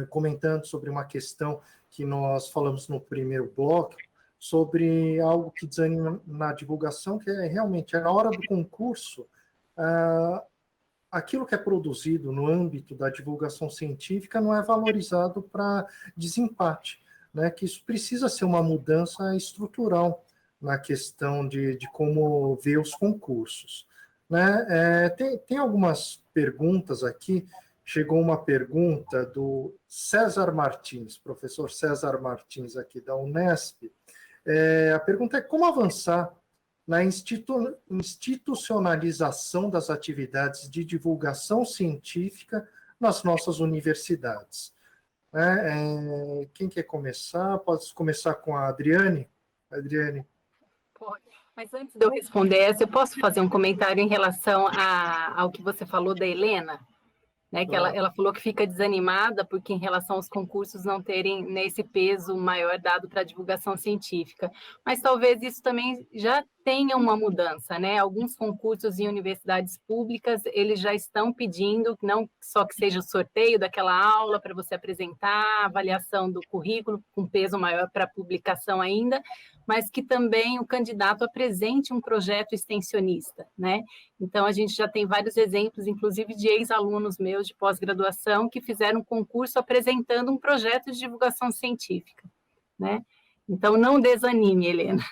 comentando sobre uma questão que nós falamos no primeiro bloco, sobre algo que desanima na divulgação, que é realmente, na hora do concurso, aquilo que é produzido no âmbito da divulgação científica não é valorizado para desempate, né? Que isso precisa ser uma mudança estrutural na questão de como ver os concursos. Né? Tem algumas perguntas aqui. Chegou uma pergunta do César Martins, professor César Martins, aqui da Unesp. A pergunta é como avançar na institucionalização das atividades de divulgação científica nas nossas universidades. Quem quer começar? Pode começar com a Adriane? Adriane. Pode. Mas antes de eu responder essa, eu posso fazer um comentário em relação ao que você falou da Helena? Né, que ela falou que fica desanimada porque em relação aos concursos não terem nesse peso maior dado para a divulgação científica, mas talvez isso também já tenha uma mudança, né? Alguns concursos em universidades públicas, eles já estão pedindo, não só que seja o sorteio daquela aula para você apresentar, a avaliação do currículo com peso maior para a publicação ainda, mas que também o candidato apresente um projeto extensionista, né? Então, a gente já tem vários exemplos, inclusive de ex-alunos meus de pós-graduação, que fizeram um concurso apresentando um projeto de divulgação científica, né? Então, não desanime, Helena.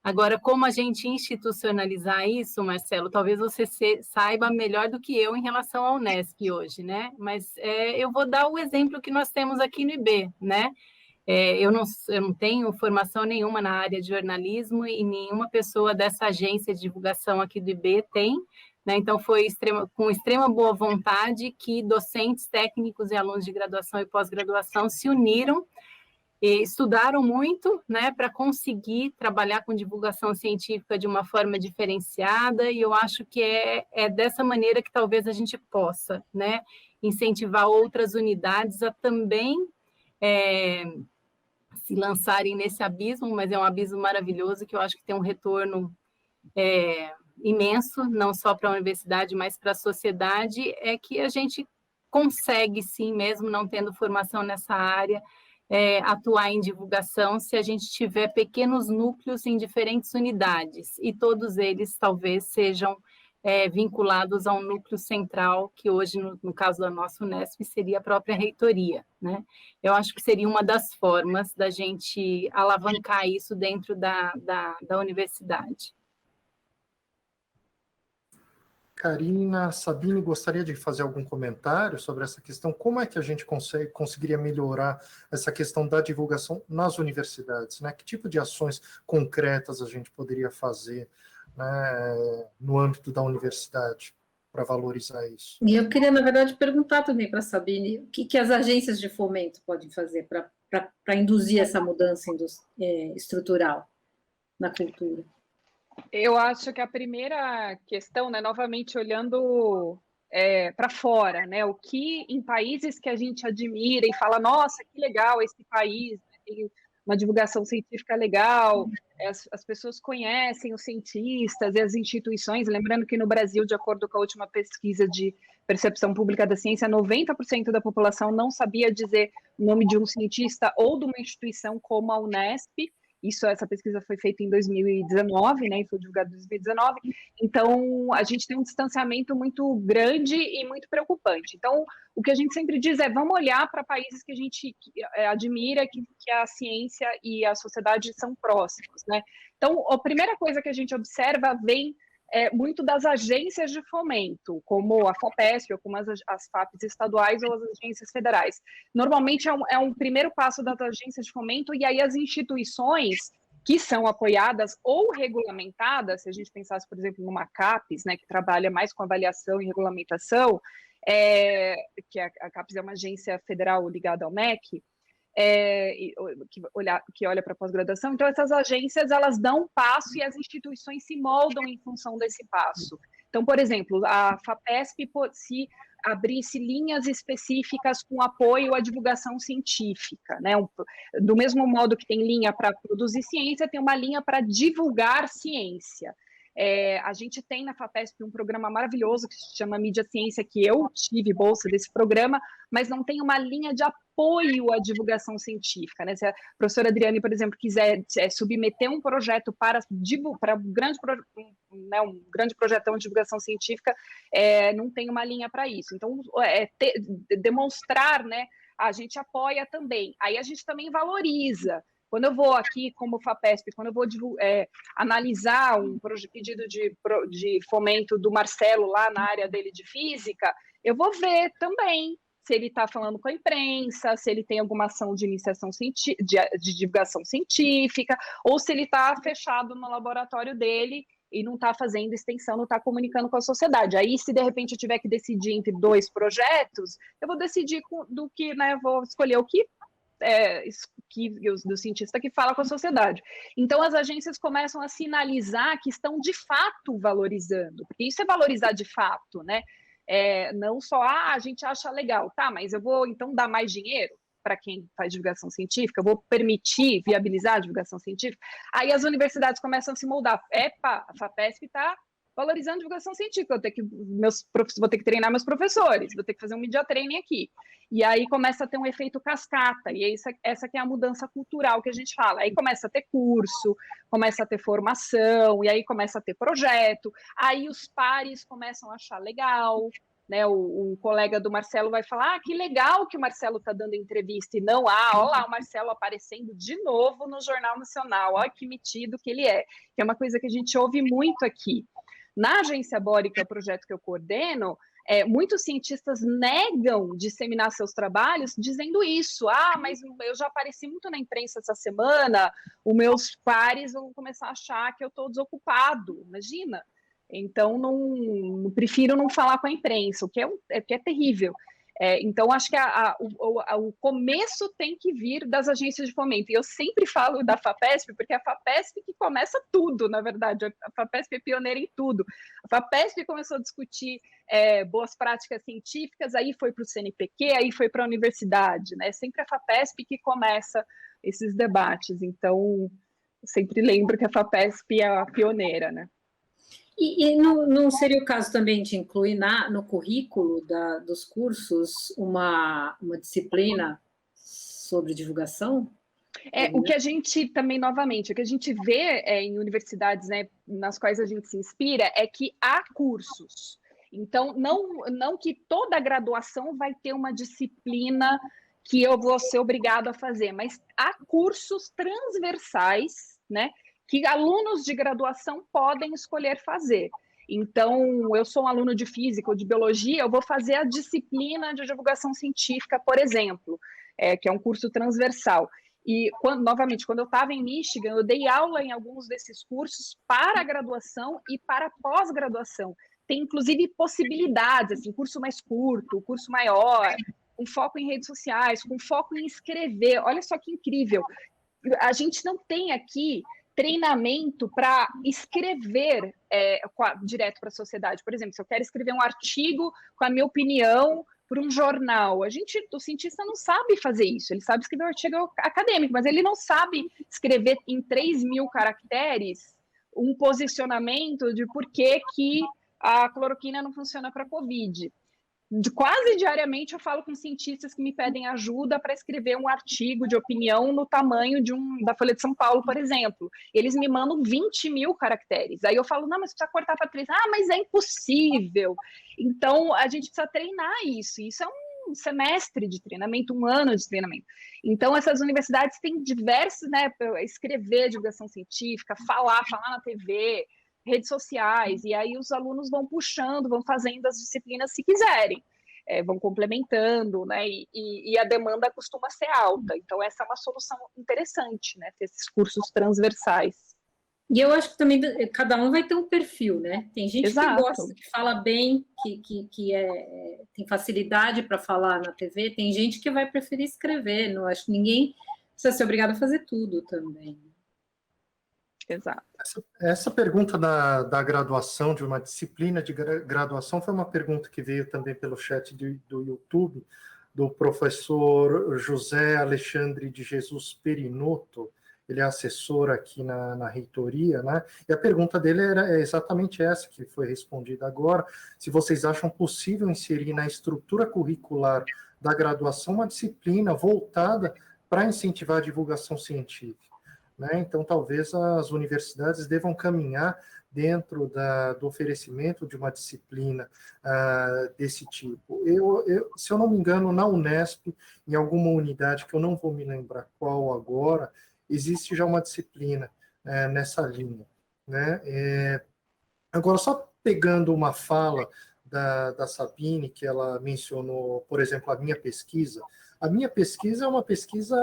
Agora, como a gente institucionalizar isso, Marcelo, talvez você saiba melhor do que eu em relação ao Unesp hoje, né? Mas eu vou dar o exemplo que nós temos aqui no IB, né? Eu não tenho formação nenhuma na área de jornalismo e nenhuma pessoa dessa agência de divulgação aqui do IB tem, né? Então, foi com extrema boa vontade que docentes, técnicos e alunos de graduação e pós-graduação se uniram e estudaram muito, né, para conseguir trabalhar com divulgação científica de uma forma diferenciada, e eu acho que é dessa maneira que talvez a gente possa, né, incentivar outras unidades a também se lançarem nesse abismo, mas é um abismo maravilhoso que eu acho que tem um retorno imenso, não só para a universidade, mas para a sociedade, é que a gente consegue, sim, mesmo não tendo formação nessa área, atuar em divulgação se a gente tiver pequenos núcleos em diferentes unidades, e todos eles talvez sejam vinculados a um núcleo central, que hoje, no caso da nossa Unesp, seria a própria reitoria, né? Eu acho que seria uma das formas da gente alavancar isso dentro da universidade. Karina, Sabine, gostaria de fazer algum comentário sobre essa questão? Como é que a gente conseguiria melhorar essa questão da divulgação nas universidades, né? Que tipo de ações concretas a gente poderia fazer, né, no âmbito da universidade para valorizar isso? E eu queria, na verdade, perguntar também para a Sabine o que as agências de fomento podem fazer para induzir essa mudança estrutural na cultura. Eu acho que a primeira questão, né, novamente olhando para fora, né, o que em países que a gente admira e fala, nossa, que legal esse país, né, tem uma divulgação científica legal, as pessoas conhecem os cientistas e as instituições, lembrando que no Brasil, de acordo com a última pesquisa de percepção pública da ciência, 90% da população não sabia dizer o nome de um cientista ou de uma instituição como a Unesp. Essa pesquisa foi feita em 2019, né, e foi divulgada em 2019, então a gente tem um distanciamento muito grande e muito preocupante. Então, o que a gente sempre diz é, vamos olhar para países que a gente admira, que a ciência e a sociedade são próximos, né? Então, a primeira coisa que a gente observa vem muito das agências de fomento, como a FAPESP, ou como as FAPs estaduais ou as agências federais. Normalmente é um primeiro passo das agências de fomento, e aí as instituições que são apoiadas ou regulamentadas, se a gente pensasse, por exemplo, numa CAPES, né, que trabalha mais com avaliação e regulamentação, que a CAPES é uma agência federal ligada ao MEC, que olha para a pós-graduação. Então, essas agências, elas dão um passo e as instituições se moldam em função desse passo. Então, por exemplo, a FAPESP, se abrisse linhas específicas com apoio à divulgação científica, né? Do mesmo modo que tem linha para produzir ciência, tem uma linha para divulgar ciência. A gente tem na FAPESP um programa maravilhoso que se chama Mídia Ciência, que eu tive bolsa desse programa, mas não tem uma linha de apoio à divulgação científica, né? Se a professora Adriane, por exemplo, quiser submeter um projeto para um grande projetão de divulgação científica, não tem uma linha para isso. Então, demonstrar, né? A gente apoia também. Aí a gente também valoriza. Quando eu vou aqui, como FAPESP, quando eu vou analisar um pedido de fomento do Marcelo lá na área dele de física, eu vou ver também se ele está falando com a imprensa, se ele tem alguma ação de iniciação de divulgação científica, ou se ele está fechado no laboratório dele e não está fazendo extensão, não está comunicando com a sociedade. Aí, se de repente eu tiver que decidir entre 2 projetos, eu vou decidir vou escolher o que do cientista que fala com a sociedade. Então, as agências começam a sinalizar que estão, de fato, valorizando, porque isso é valorizar de fato, né? Não só, a gente acha legal, tá, mas eu vou, então, dar mais dinheiro para quem faz divulgação científica, eu vou permitir, viabilizar a divulgação científica. Aí as universidades começam a se moldar. A FAPESP está valorizando a divulgação científica, vou ter que treinar meus professores, vou ter que fazer um media training aqui. E aí começa a ter um efeito cascata, e essa que é a mudança cultural que a gente fala. Aí começa a ter curso, começa a ter formação, e aí começa a ter projeto, aí os pares começam a achar legal, né? O colega do Marcelo vai falar, que legal que o Marcelo está dando entrevista, e não, olha lá o Marcelo aparecendo de novo no Jornal Nacional, olha que metido que ele é, que é uma coisa que a gente ouve muito aqui. Na Agência Bore, que é o projeto que eu coordeno, muitos cientistas negam disseminar seus trabalhos dizendo isso. Mas eu já apareci muito na imprensa essa semana, os meus pares vão começar a achar que eu estou desocupado, imagina. Então, prefiro não falar com a imprensa, o que é terrível. Então, acho que o começo tem que vir das agências de fomento. E eu sempre falo da FAPESP, porque é a FAPESP que começa tudo, na verdade. A FAPESP é pioneira em tudo. A FAPESP começou a discutir boas práticas científicas, aí foi para o CNPq, aí foi para a universidade, né? É sempre a FAPESP que começa esses debates. Então, eu sempre lembro que a FAPESP é a pioneira, né? E não seria o caso também de incluir no currículo dos cursos uma disciplina sobre divulgação? O que a gente também, novamente, o que a gente vê em universidades, né, nas quais a gente se inspira, é que há cursos. Então, não que toda graduação vai ter uma disciplina que eu vou ser obrigado a fazer, mas há cursos transversais, né, que alunos de graduação podem escolher fazer. Então, eu sou um aluno de física ou de biologia, eu vou fazer a disciplina de divulgação científica, por exemplo, que é um curso transversal. E, novamente, quando eu estava em Michigan, eu dei aula em alguns desses cursos para a graduação e para a pós-graduação. Tem, inclusive, possibilidades, assim, curso mais curto, curso maior, com foco em redes sociais, com foco em escrever. Olha só que incrível. A gente não tem aqui treinamento para escrever direto para a sociedade. Por exemplo, se eu quero escrever um artigo com a minha opinião para um jornal, o cientista não sabe fazer isso, ele sabe escrever um artigo acadêmico, mas ele não sabe escrever em 3.000 caracteres um posicionamento de por que a cloroquina não funciona para a Covid. Quase diariamente eu falo com cientistas que me pedem ajuda para escrever um artigo de opinião no tamanho da Folha de São Paulo, por exemplo. Eles me mandam 20.000 caracteres. Aí eu falo, não, mas precisa cortar para 3. Ah, mas é impossível. Então, a gente precisa treinar isso. Isso é um semestre de treinamento, um ano de treinamento. Então, essas universidades têm diversos, né, escrever divulgação científica, falar na TV, redes sociais, e aí os alunos vão puxando, vão fazendo as disciplinas se quiserem, vão complementando, né, e a demanda costuma ser alta, então essa é uma solução interessante, né, ter esses cursos transversais. E eu acho que também cada um vai ter um perfil, né, tem gente Exato. que gosta, que fala bem, que tem facilidade para falar na TV, tem gente que vai preferir escrever, não acho que ninguém precisa ser obrigado a fazer tudo também. Exato. Essa pergunta da graduação, de uma disciplina de graduação, foi uma pergunta que veio também pelo chat do YouTube, do professor José Alexandre de Jesus Perinotto. Ele é assessor aqui na reitoria, né? E a pergunta dele é exatamente essa que foi respondida agora: se vocês acham possível inserir na estrutura curricular da graduação uma disciplina voltada para incentivar a divulgação científica. Né? Então, talvez as universidades devam caminhar dentro do oferecimento de uma disciplina desse tipo. Se eu não me engano, na Unesp, em alguma unidade, que eu não vou me lembrar qual agora, existe já uma disciplina nessa linha. Né? Agora, só pegando uma fala da Sabine, que ela mencionou, por exemplo, a minha pesquisa. A minha pesquisa é uma pesquisa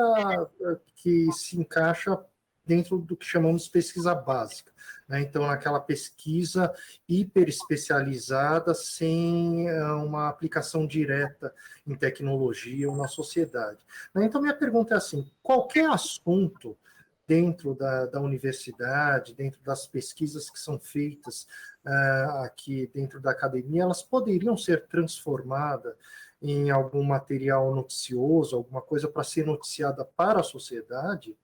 que se encaixa dentro do que chamamos de pesquisa básica, né? Então, naquela pesquisa hiper especializada, sem uma aplicação direta em tecnologia ou na sociedade. Então, minha pergunta é assim: qualquer assunto dentro da universidade, dentro das pesquisas que são feitas aqui dentro da academia, elas poderiam ser transformadas em algum material noticioso, alguma coisa para ser noticiada para a sociedade?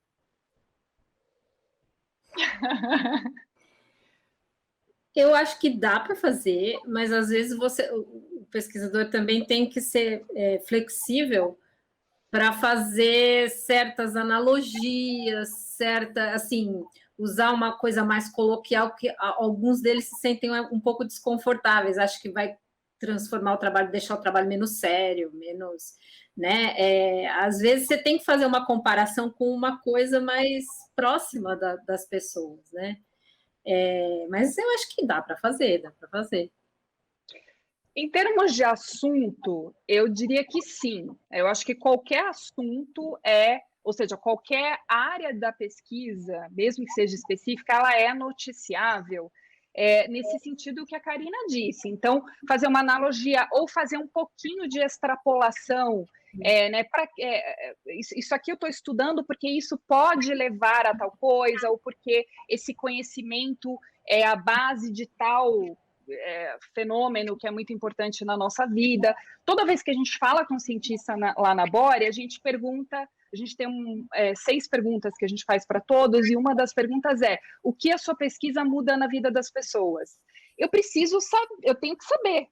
Eu acho que dá para fazer, mas às vezes o pesquisador também tem que ser flexível para fazer certas analogias, assim, usar uma coisa mais coloquial, que alguns deles se sentem um pouco desconfortáveis, acho que vai transformar o trabalho, deixar o trabalho menos sério, menos, né? Às vezes você tem que fazer uma comparação com uma coisa mais próxima das pessoas, né? Mas eu acho que dá para fazer. Em termos de assunto, eu diria que sim. Eu acho que qualquer assunto ou seja, qualquer área da pesquisa, mesmo que seja específica, ela é noticiável, nesse sentido que a Karina disse. Então, fazer uma analogia ou fazer um pouquinho de extrapolação, né, isso aqui eu estou estudando porque isso pode levar a tal coisa, ou porque esse conhecimento é a base de tal fenômeno que é muito importante na nossa vida. Toda vez que a gente fala com um cientista lá na Bore, a gente pergunta, a gente tem 6 perguntas que a gente faz para todos, e uma das perguntas é: o que a sua pesquisa muda na vida das pessoas? Eu tenho que saber,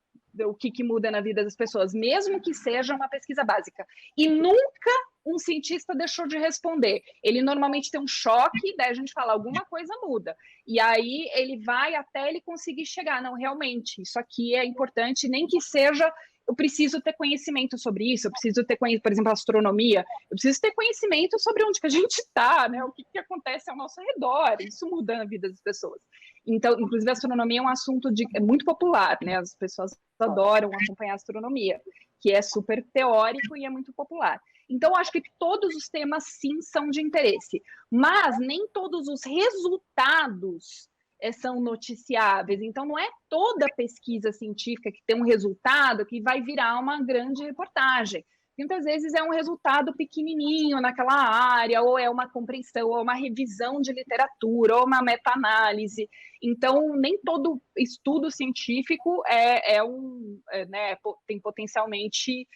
o que muda na vida das pessoas, mesmo que seja uma pesquisa básica. E nunca um cientista deixou de responder. Ele normalmente tem um choque, daí a gente fala, alguma coisa muda. E aí ele vai até ele conseguir chegar. Não, realmente, isso aqui é importante, nem que seja... Eu preciso ter conhecimento sobre isso, eu preciso ter conhecimento, por exemplo, astronomia, eu preciso ter conhecimento sobre onde que a gente está, né? O que acontece ao nosso redor, isso muda a vida das pessoas. Então, inclusive, a astronomia é um assunto é muito popular, né? As pessoas adoram acompanhar a astronomia, que é super teórico e é muito popular. Então, acho que todos os temas, sim, são de interesse, mas nem todos os resultados são noticiáveis. Então, não é toda pesquisa científica que tem um resultado que vai virar uma grande reportagem. Muitas vezes é um resultado pequenininho naquela área, ou é uma compreensão, ou uma revisão de literatura, ou uma meta-análise. Então, nem todo estudo científico né, tem potencialmente...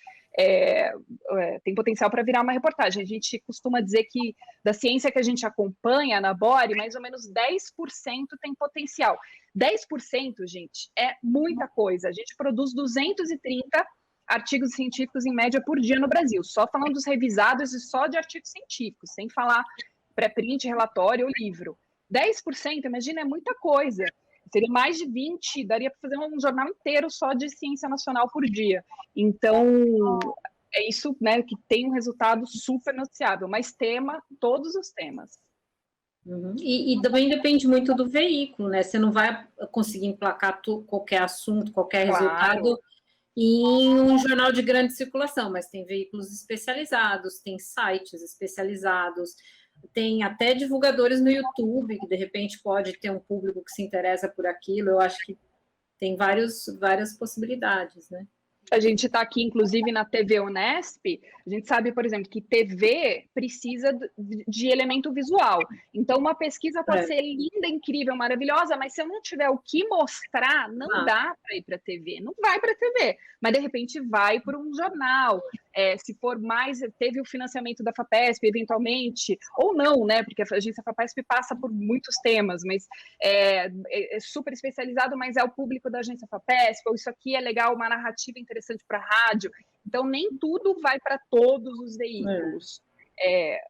tem potencial para virar uma reportagem. A gente costuma dizer que da ciência que a gente acompanha na Bore, mais ou menos 10% tem potencial. 10%, gente, é muita coisa. A gente produz 230 artigos científicos em média por dia no Brasil, só falando dos revisados e só de artigos científicos, sem falar pré-print, relatório ou livro. 10%, imagina, é muita coisa. Seria mais de 20, daria para fazer um jornal inteiro só de ciência nacional por dia. Então, é isso, né, que tem um resultado super noticiável, mas todos os temas. Uhum. E também depende muito do veículo, né? Você não vai conseguir emplacar qualquer assunto, qualquer resultado em um jornal de grande circulação, mas tem veículos especializados, tem sites especializados, tem até divulgadores no YouTube, que de repente pode ter um público que se interessa por aquilo. Eu acho que tem várias possibilidades, né? A gente está aqui, inclusive, na TV Unesp, a gente sabe, por exemplo, que TV precisa de elemento visual. Então, uma pesquisa pode ser linda, incrível, maravilhosa, mas se eu não tiver o que mostrar, não dá para ir para a TV. Não vai para a TV, mas, de repente, vai para um jornal. Se for mais, teve o financiamento da FAPESP, eventualmente, ou não, né? Porque a agência FAPESP passa por muitos temas, mas é super especializado, mas é o público da agência FAPESP, ou isso aqui é legal, uma narrativa interessante para rádio. Então, nem tudo vai para todos os veículos.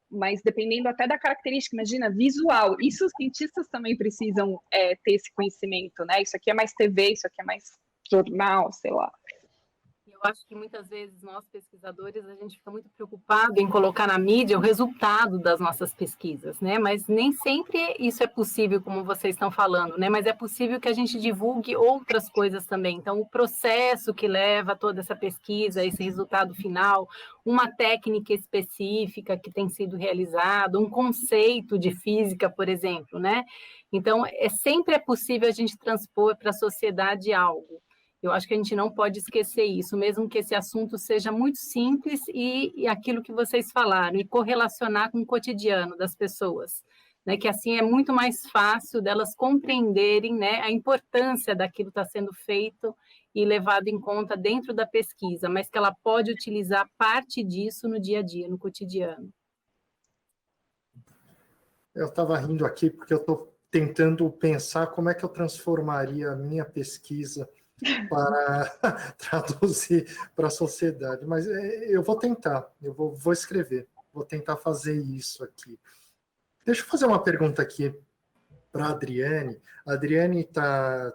Mas dependendo até da característica, imagina, visual. Isso os cientistas também precisam ter esse conhecimento, né? Isso aqui é mais TV, isso aqui é mais jornal, sei lá. Eu acho que muitas vezes nós, pesquisadores, a gente fica muito preocupado em colocar na mídia o resultado das nossas pesquisas, né? Mas nem sempre isso é possível, como vocês estão falando, né? Mas é possível que a gente divulgue outras coisas também. Então, o processo que leva a toda essa pesquisa, esse resultado final, uma técnica específica que tem sido realizada, um conceito de física, por exemplo, né? Então, sempre é possível a gente transpor para a sociedade algo. Eu acho que a gente não pode esquecer isso, mesmo que esse assunto seja muito simples e aquilo que vocês falaram, e correlacionar com o cotidiano das pessoas, né? Que assim é muito mais fácil delas compreenderem, né, a importância daquilo que está sendo feito e levado em conta dentro da pesquisa, mas que ela pode utilizar parte disso no dia a dia, no cotidiano. Eu estava rindo aqui porque eu estou tentando pensar como é que eu transformaria a minha pesquisa para traduzir para a sociedade, mas eu vou tentar, eu vou escrever, vou tentar fazer isso aqui. Deixa eu fazer uma pergunta aqui para a Adriane. A Adriane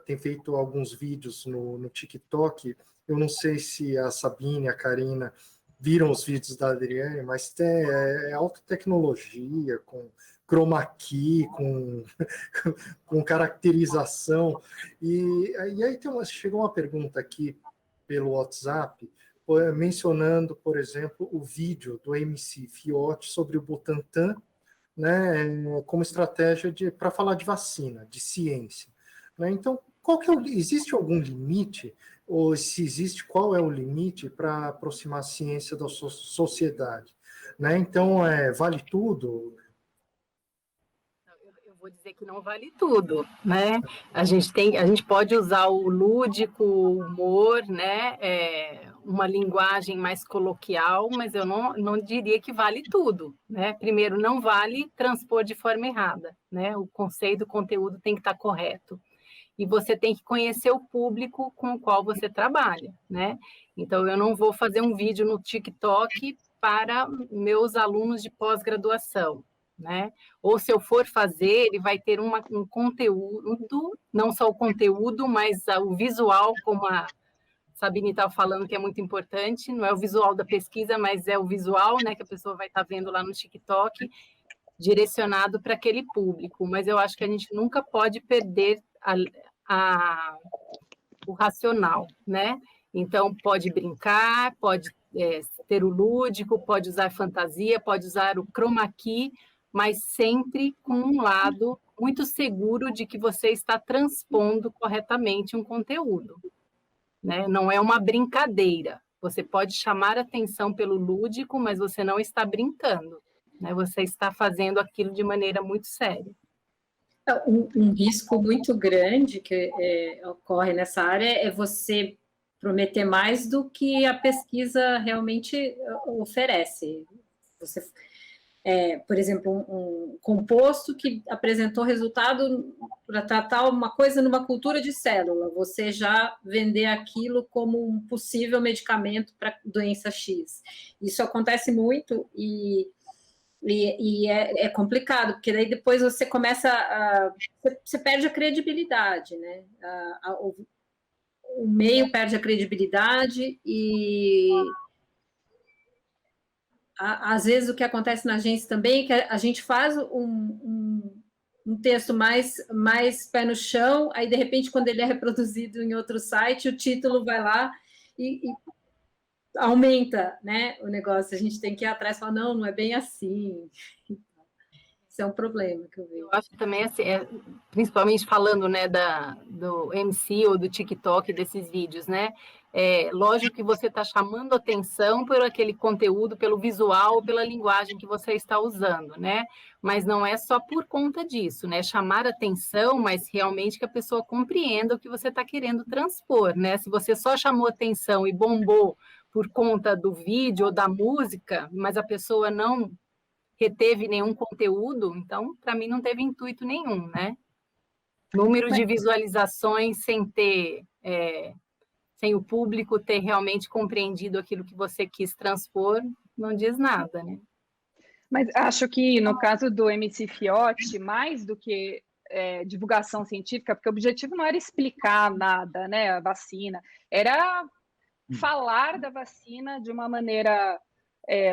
tem feito alguns vídeos no TikTok, eu não sei se a Sabine e a Karina viram os vídeos da Adriane, mas é alta tecnologia, com chroma key, com caracterização. E aí chegou uma pergunta aqui pelo WhatsApp, mencionando, por exemplo, o vídeo do MC Fiote sobre o Butantan, né, como estratégia para falar de vacina, de ciência. Né? Então, existe algum limite, ou se existe, qual é o limite para aproximar a ciência da sociedade? Né? Então, vale tudo? Vou dizer que não vale tudo, né? A gente pode usar o lúdico, o humor, né? Uma linguagem mais coloquial, mas eu não diria que vale tudo, né? Primeiro, não vale transpor de forma errada, né? O conceito, o conteúdo tem que estar correto. e você tem que conhecer o público com o qual você trabalha, né? Então, eu não vou fazer um vídeo no TikTok para meus alunos de pós-graduação, né? Ou se eu for fazer, ele vai ter um conteúdo, não só o conteúdo, mas o visual, como a Sabine estava falando, que é muito importante, não é o visual da pesquisa, mas é o visual, né, que a pessoa vai estar vendo lá no TikTok, direcionado para aquele público. Mas eu acho que a gente nunca pode perder o racional, né? Então, pode brincar, pode ter o lúdico, pode usar fantasia, pode usar o chroma key, mas sempre com um lado muito seguro de que você está transpondo corretamente um conteúdo, né? Não é uma brincadeira. Você pode chamar atenção pelo lúdico, mas você não está brincando, né? Você está fazendo aquilo de maneira muito séria. Um risco muito grande que ocorre nessa área é você prometer mais do que a pesquisa realmente oferece. Você, por exemplo, um composto que apresentou resultado para tratar uma coisa numa cultura de célula, você já vender aquilo como um possível medicamento para doença X. Isso acontece muito e é complicado, porque daí depois você começa você perde a credibilidade, né? O meio perde a credibilidade e às vezes o que acontece na agência também é que a gente faz um texto mais pé no chão, aí de repente quando ele é reproduzido em outro site, o título vai lá e aumenta, né, o negócio. A gente tem que ir atrás e falar, não é bem assim. Isso é um problema que eu vejo. Eu acho que também, assim, principalmente falando, né, do MC ou do TikTok, desses vídeos, né? Lógico que você está chamando atenção por aquele conteúdo, pelo visual, pela linguagem que você está usando, né? Mas não é só por conta disso, né? Chamar atenção, mas realmente que a pessoa compreenda o que você está querendo transpor, né? Se você só chamou atenção e bombou por conta do vídeo ou da música, mas a pessoa não reteve nenhum conteúdo, então, para mim, não teve intuito nenhum, né? Número de visualizações sem o público ter realmente compreendido aquilo que você quis transpor, não diz nada, né? Mas acho que, no caso do MC Fiote, mais do que divulgação científica, porque o objetivo não era explicar nada, né, a vacina, era falar da vacina de uma maneira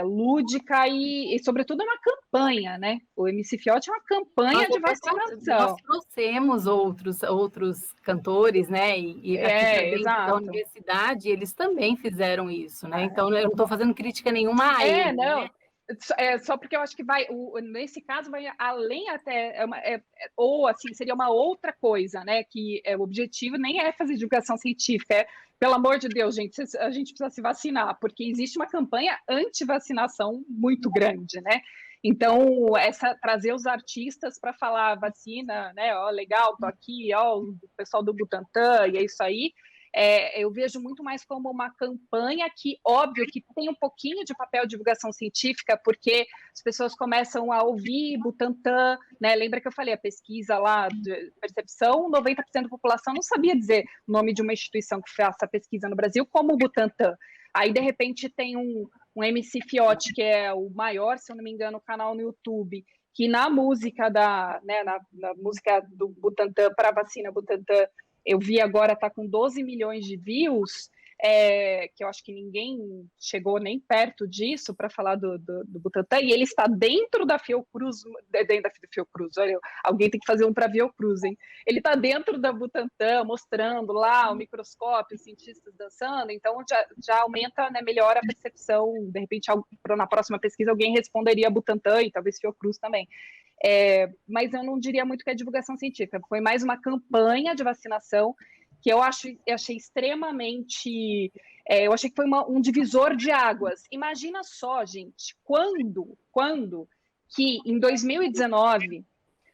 lúdica e, sobretudo, uma campanha, né? O MC Fiote é uma campanha de vacinação. Nós trouxemos outros cantores, né? E aqui da universidade, eles também fizeram isso, né? Então, eu não estou fazendo crítica nenhuma a ele, não. Né? Só porque eu acho que nesse caso vai além até, ou assim, seria uma outra coisa, né? Que o objetivo nem é fazer divulgação científica, pelo amor de Deus, gente, a gente precisa se vacinar, porque existe uma campanha anti-vacinação muito grande, né? Então, trazer os artistas para falar vacina, né? Ó, legal, tô aqui, ó, o pessoal do Butantan, e é isso aí. Eu vejo muito mais como uma campanha que, óbvio, que tem um pouquinho de papel de divulgação científica, porque as pessoas começam a ouvir Butantan, né? Lembra que eu falei, a pesquisa lá de percepção, 90% da população não sabia dizer o nome de uma instituição que faça pesquisa no Brasil como o Butantan. Aí, de repente, tem um MC Fiote, que é o maior, se eu não me engano, canal no YouTube, que na música na música do Butantan, para a vacina Butantan, eu vi agora, está com 12 milhões de views, que eu acho que ninguém chegou nem perto disso para falar do Butantan, e ele está dentro da Fiocruz, olha, alguém tem que fazer um para a Fiocruz, hein? Ele está dentro da Butantan, mostrando lá o microscópio, os cientistas dançando, então já aumenta, né, melhora a percepção, de repente, na próxima pesquisa, alguém responderia Butantan e talvez Fiocruz também. Mas eu não diria muito que é divulgação científica, foi mais uma campanha de vacinação que eu achei extremamente... eu achei que foi um divisor de águas. Imagina só, gente, quando que em 2019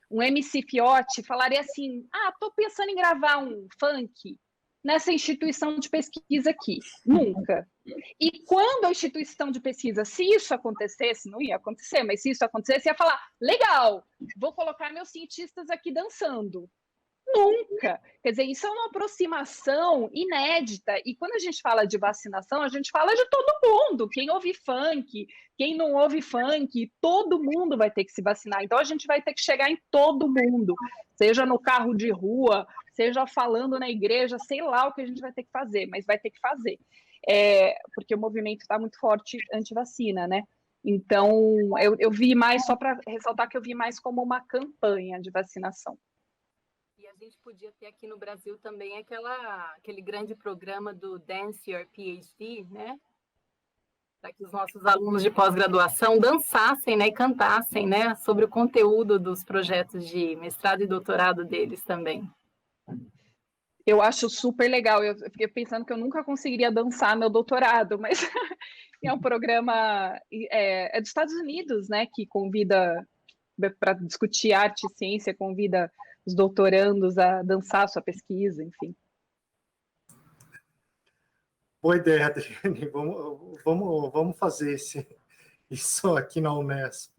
um MC Fiote falaria assim, tô pensando em gravar um funk nessa instituição de pesquisa aqui. Nunca. E quando a instituição de pesquisa, se isso acontecesse, não ia acontecer, mas se isso acontecesse, ia falar, legal, vou colocar meus cientistas aqui dançando. Nunca. Quer dizer, isso é uma aproximação inédita. E quando a gente fala de vacinação, a gente fala de todo mundo. Quem ouve funk, quem não ouve funk, todo mundo vai ter que se vacinar. Então, a gente vai ter que chegar em todo mundo, seja no carro de rua, seja falando na igreja, sei lá o que a gente vai ter que fazer, mas vai ter que fazer. Porque o movimento está muito forte anti-vacina, né? Então, eu vi mais, só para ressaltar que eu vi mais como uma campanha de vacinação. E a gente podia ter aqui no Brasil também aquele grande programa do Dance Your PhD, né? Para que os nossos alunos de pós-graduação dançassem, né, e cantassem, né, sobre o conteúdo dos projetos de mestrado e doutorado deles também. Eu acho super legal. Eu fiquei pensando que eu nunca conseguiria dançar meu doutorado, mas é um programa dos Estados Unidos, né, que convida para discutir arte e ciência, convida os doutorandos a dançar sua pesquisa, enfim. Boa ideia, Adriane. Vamos fazer isso aqui na Unesp.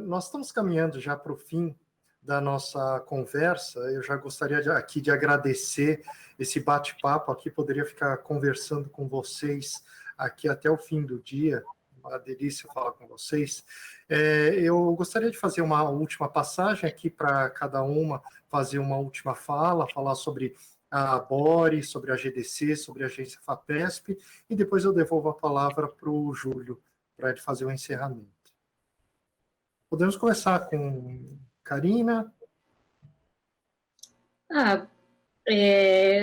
Nós estamos caminhando já para o fim da nossa conversa. Eu já gostaria aqui de agradecer esse bate-papo aqui. Poderia ficar conversando com vocês aqui até o fim do dia. Uma delícia falar com vocês. Eu gostaria de fazer uma última passagem aqui para cada uma fazer uma última fala, falar sobre a Bore, sobre a GDC, sobre a agência FAPESP, e depois eu devolvo a palavra para o Júlio, para ele fazer o encerramento. Podemos começar com Karina?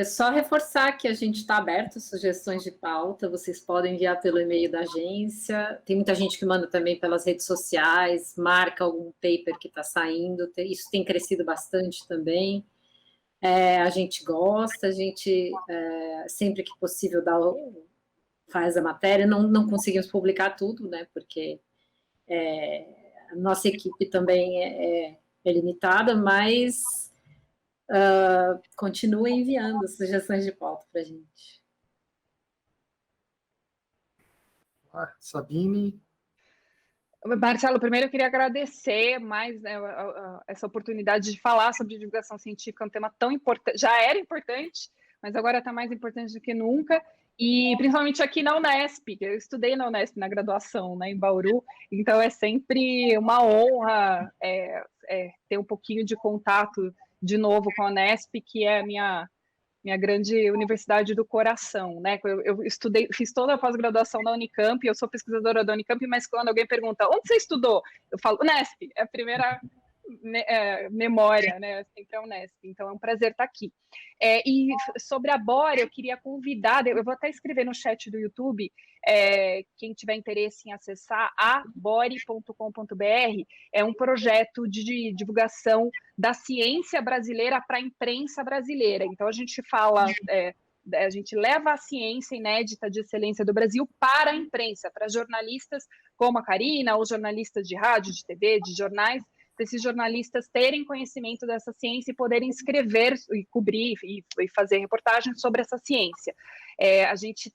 Só reforçar que a gente está aberto a sugestões de pauta, vocês podem enviar pelo e-mail da agência, tem muita gente que manda também pelas redes sociais, marca algum paper que está saindo, isso tem crescido bastante também. A gente gosta, a gente sempre que possível faz a matéria, não conseguimos publicar tudo, né, porque a nossa equipe também é limitada, mas continuem enviando sugestões de pauta para a gente. Sabine? Marcelo, primeiro eu queria agradecer mais, né, essa oportunidade de falar sobre divulgação científica, um tema tão importante, já era importante, mas agora está mais importante do que nunca, e principalmente aqui na Unesp, que eu estudei na Unesp na graduação, né, em Bauru, então é sempre uma honra ter um pouquinho de contato de novo com a Unesp, que é a minha grande universidade do coração, né? Eu estudei, fiz toda a pós-graduação na Unicamp, eu sou pesquisadora da Unicamp, mas quando alguém pergunta onde você estudou, eu falo Unesp, é a primeira memória, né? Sempre a Unesp, então é um prazer estar aqui. E sobre a Bore, eu queria convidar, eu vou até escrever no chat do YouTube, quem tiver interesse em acessar abore.com.br, é um projeto de divulgação da ciência brasileira para a imprensa brasileira. Então, a gente fala, a gente leva a ciência inédita de excelência do Brasil para a imprensa, para jornalistas como a Karina, ou jornalistas de rádio, de TV, de jornais, para esses jornalistas terem conhecimento dessa ciência e poderem escrever e cobrir e fazer reportagens sobre essa ciência. A gente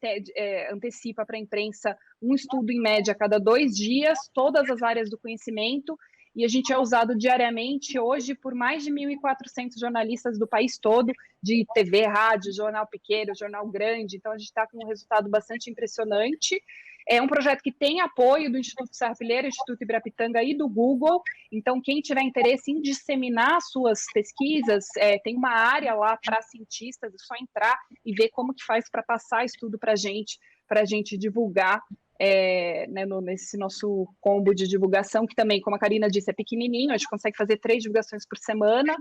antecipa para a imprensa um estudo em média a cada 2 dias, todas as áreas do conhecimento, e a gente é usado diariamente hoje por mais de 1.400 jornalistas do país todo, de TV, rádio, jornal pequeno, jornal grande, então a gente está com um resultado bastante impressionante. É um projeto que tem apoio do Instituto Serra Pilheira, Instituto Ibirapitanga e do Google, então quem tiver interesse em disseminar suas pesquisas, tem uma área lá para cientistas, é só entrar e ver como que faz para passar estudo para a gente divulgar, né, nesse nosso combo de divulgação, que também, como a Karina disse, é pequenininho, a gente consegue fazer 3 divulgações por semana,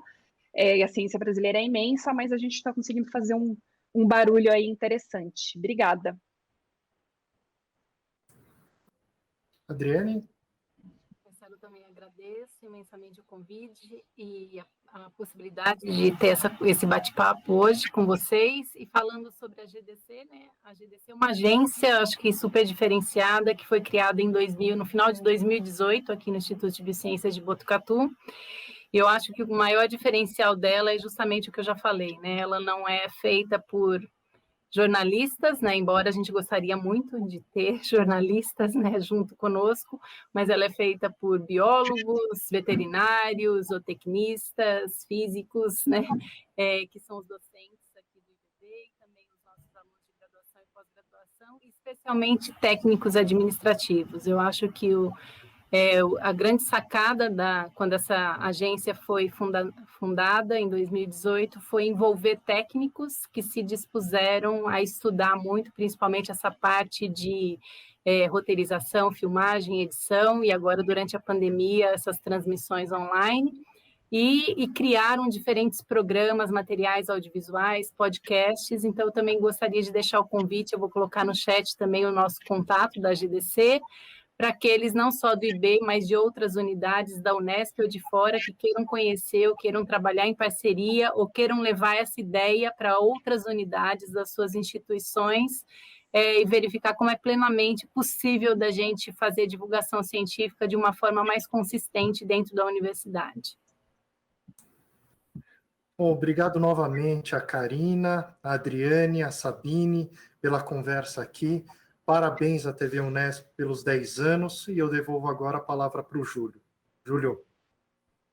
e a ciência brasileira é imensa, mas a gente está conseguindo fazer um barulho aí interessante. Obrigada. Adriane? Eu também agradeço imensamente o convite e a possibilidade de ter esse bate-papo hoje com vocês e falando sobre a GDC, né? A GDC é uma agência, acho que super diferenciada, que foi criada no final de 2018, aqui no Instituto de Biociências de Botucatu. E eu acho que o maior diferencial dela é justamente o que eu já falei, né? Ela não é feita por jornalistas, né, embora a gente gostaria muito de ter jornalistas, né, junto conosco, mas ela é feita por biólogos, veterinários, zootecnistas, físicos, né, que são os docentes aqui do IBB e também os nossos alunos de graduação e pós-graduação, especialmente técnicos administrativos. Eu acho que a grande sacada quando essa agência foi fundada em 2018 foi envolver técnicos que se dispuseram a estudar muito, principalmente essa parte de roteirização, filmagem, edição, e agora, durante a pandemia, essas transmissões online, e criaram diferentes programas, materiais audiovisuais, podcasts. Então, eu também gostaria de deixar o convite, eu vou colocar no chat também o nosso contato da GDC, para aqueles não só do IB, mas de outras unidades da Unesp ou de fora que queiram conhecer, ou queiram trabalhar em parceria, ou queiram levar essa ideia para outras unidades das suas instituições, e verificar como é plenamente possível da gente fazer divulgação científica de uma forma mais consistente dentro da universidade. Obrigado novamente a Karina, a Adriane, a Sabine pela conversa aqui. Parabéns à TV Unesp pelos 10 anos, e eu devolvo agora a palavra para o Júlio. Júlio.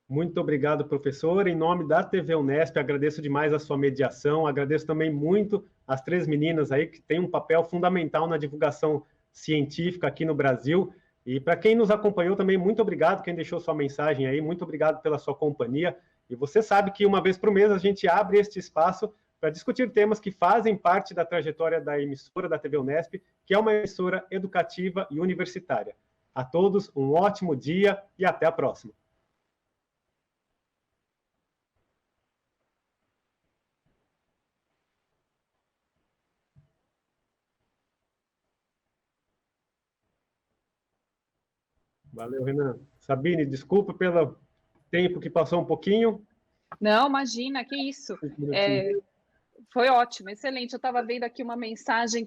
Muito obrigado, professor. Em nome da TV Unesp, agradeço demais a sua mediação, agradeço também muito as 3 meninas aí que têm um papel fundamental na divulgação científica aqui no Brasil. E para quem nos acompanhou também, muito obrigado, quem deixou sua mensagem aí, muito obrigado pela sua companhia. E você sabe que uma vez por mês a gente abre este espaço para discutir temas que fazem parte da trajetória da emissora da TV Unesp, que é uma emissora educativa e universitária. A todos, um ótimo dia e até a próxima. Valeu, Renan. Sabine, desculpa pelo tempo que passou um pouquinho. Não, imagina, que isso. Foi ótimo, excelente. Eu estava vendo aqui uma mensagem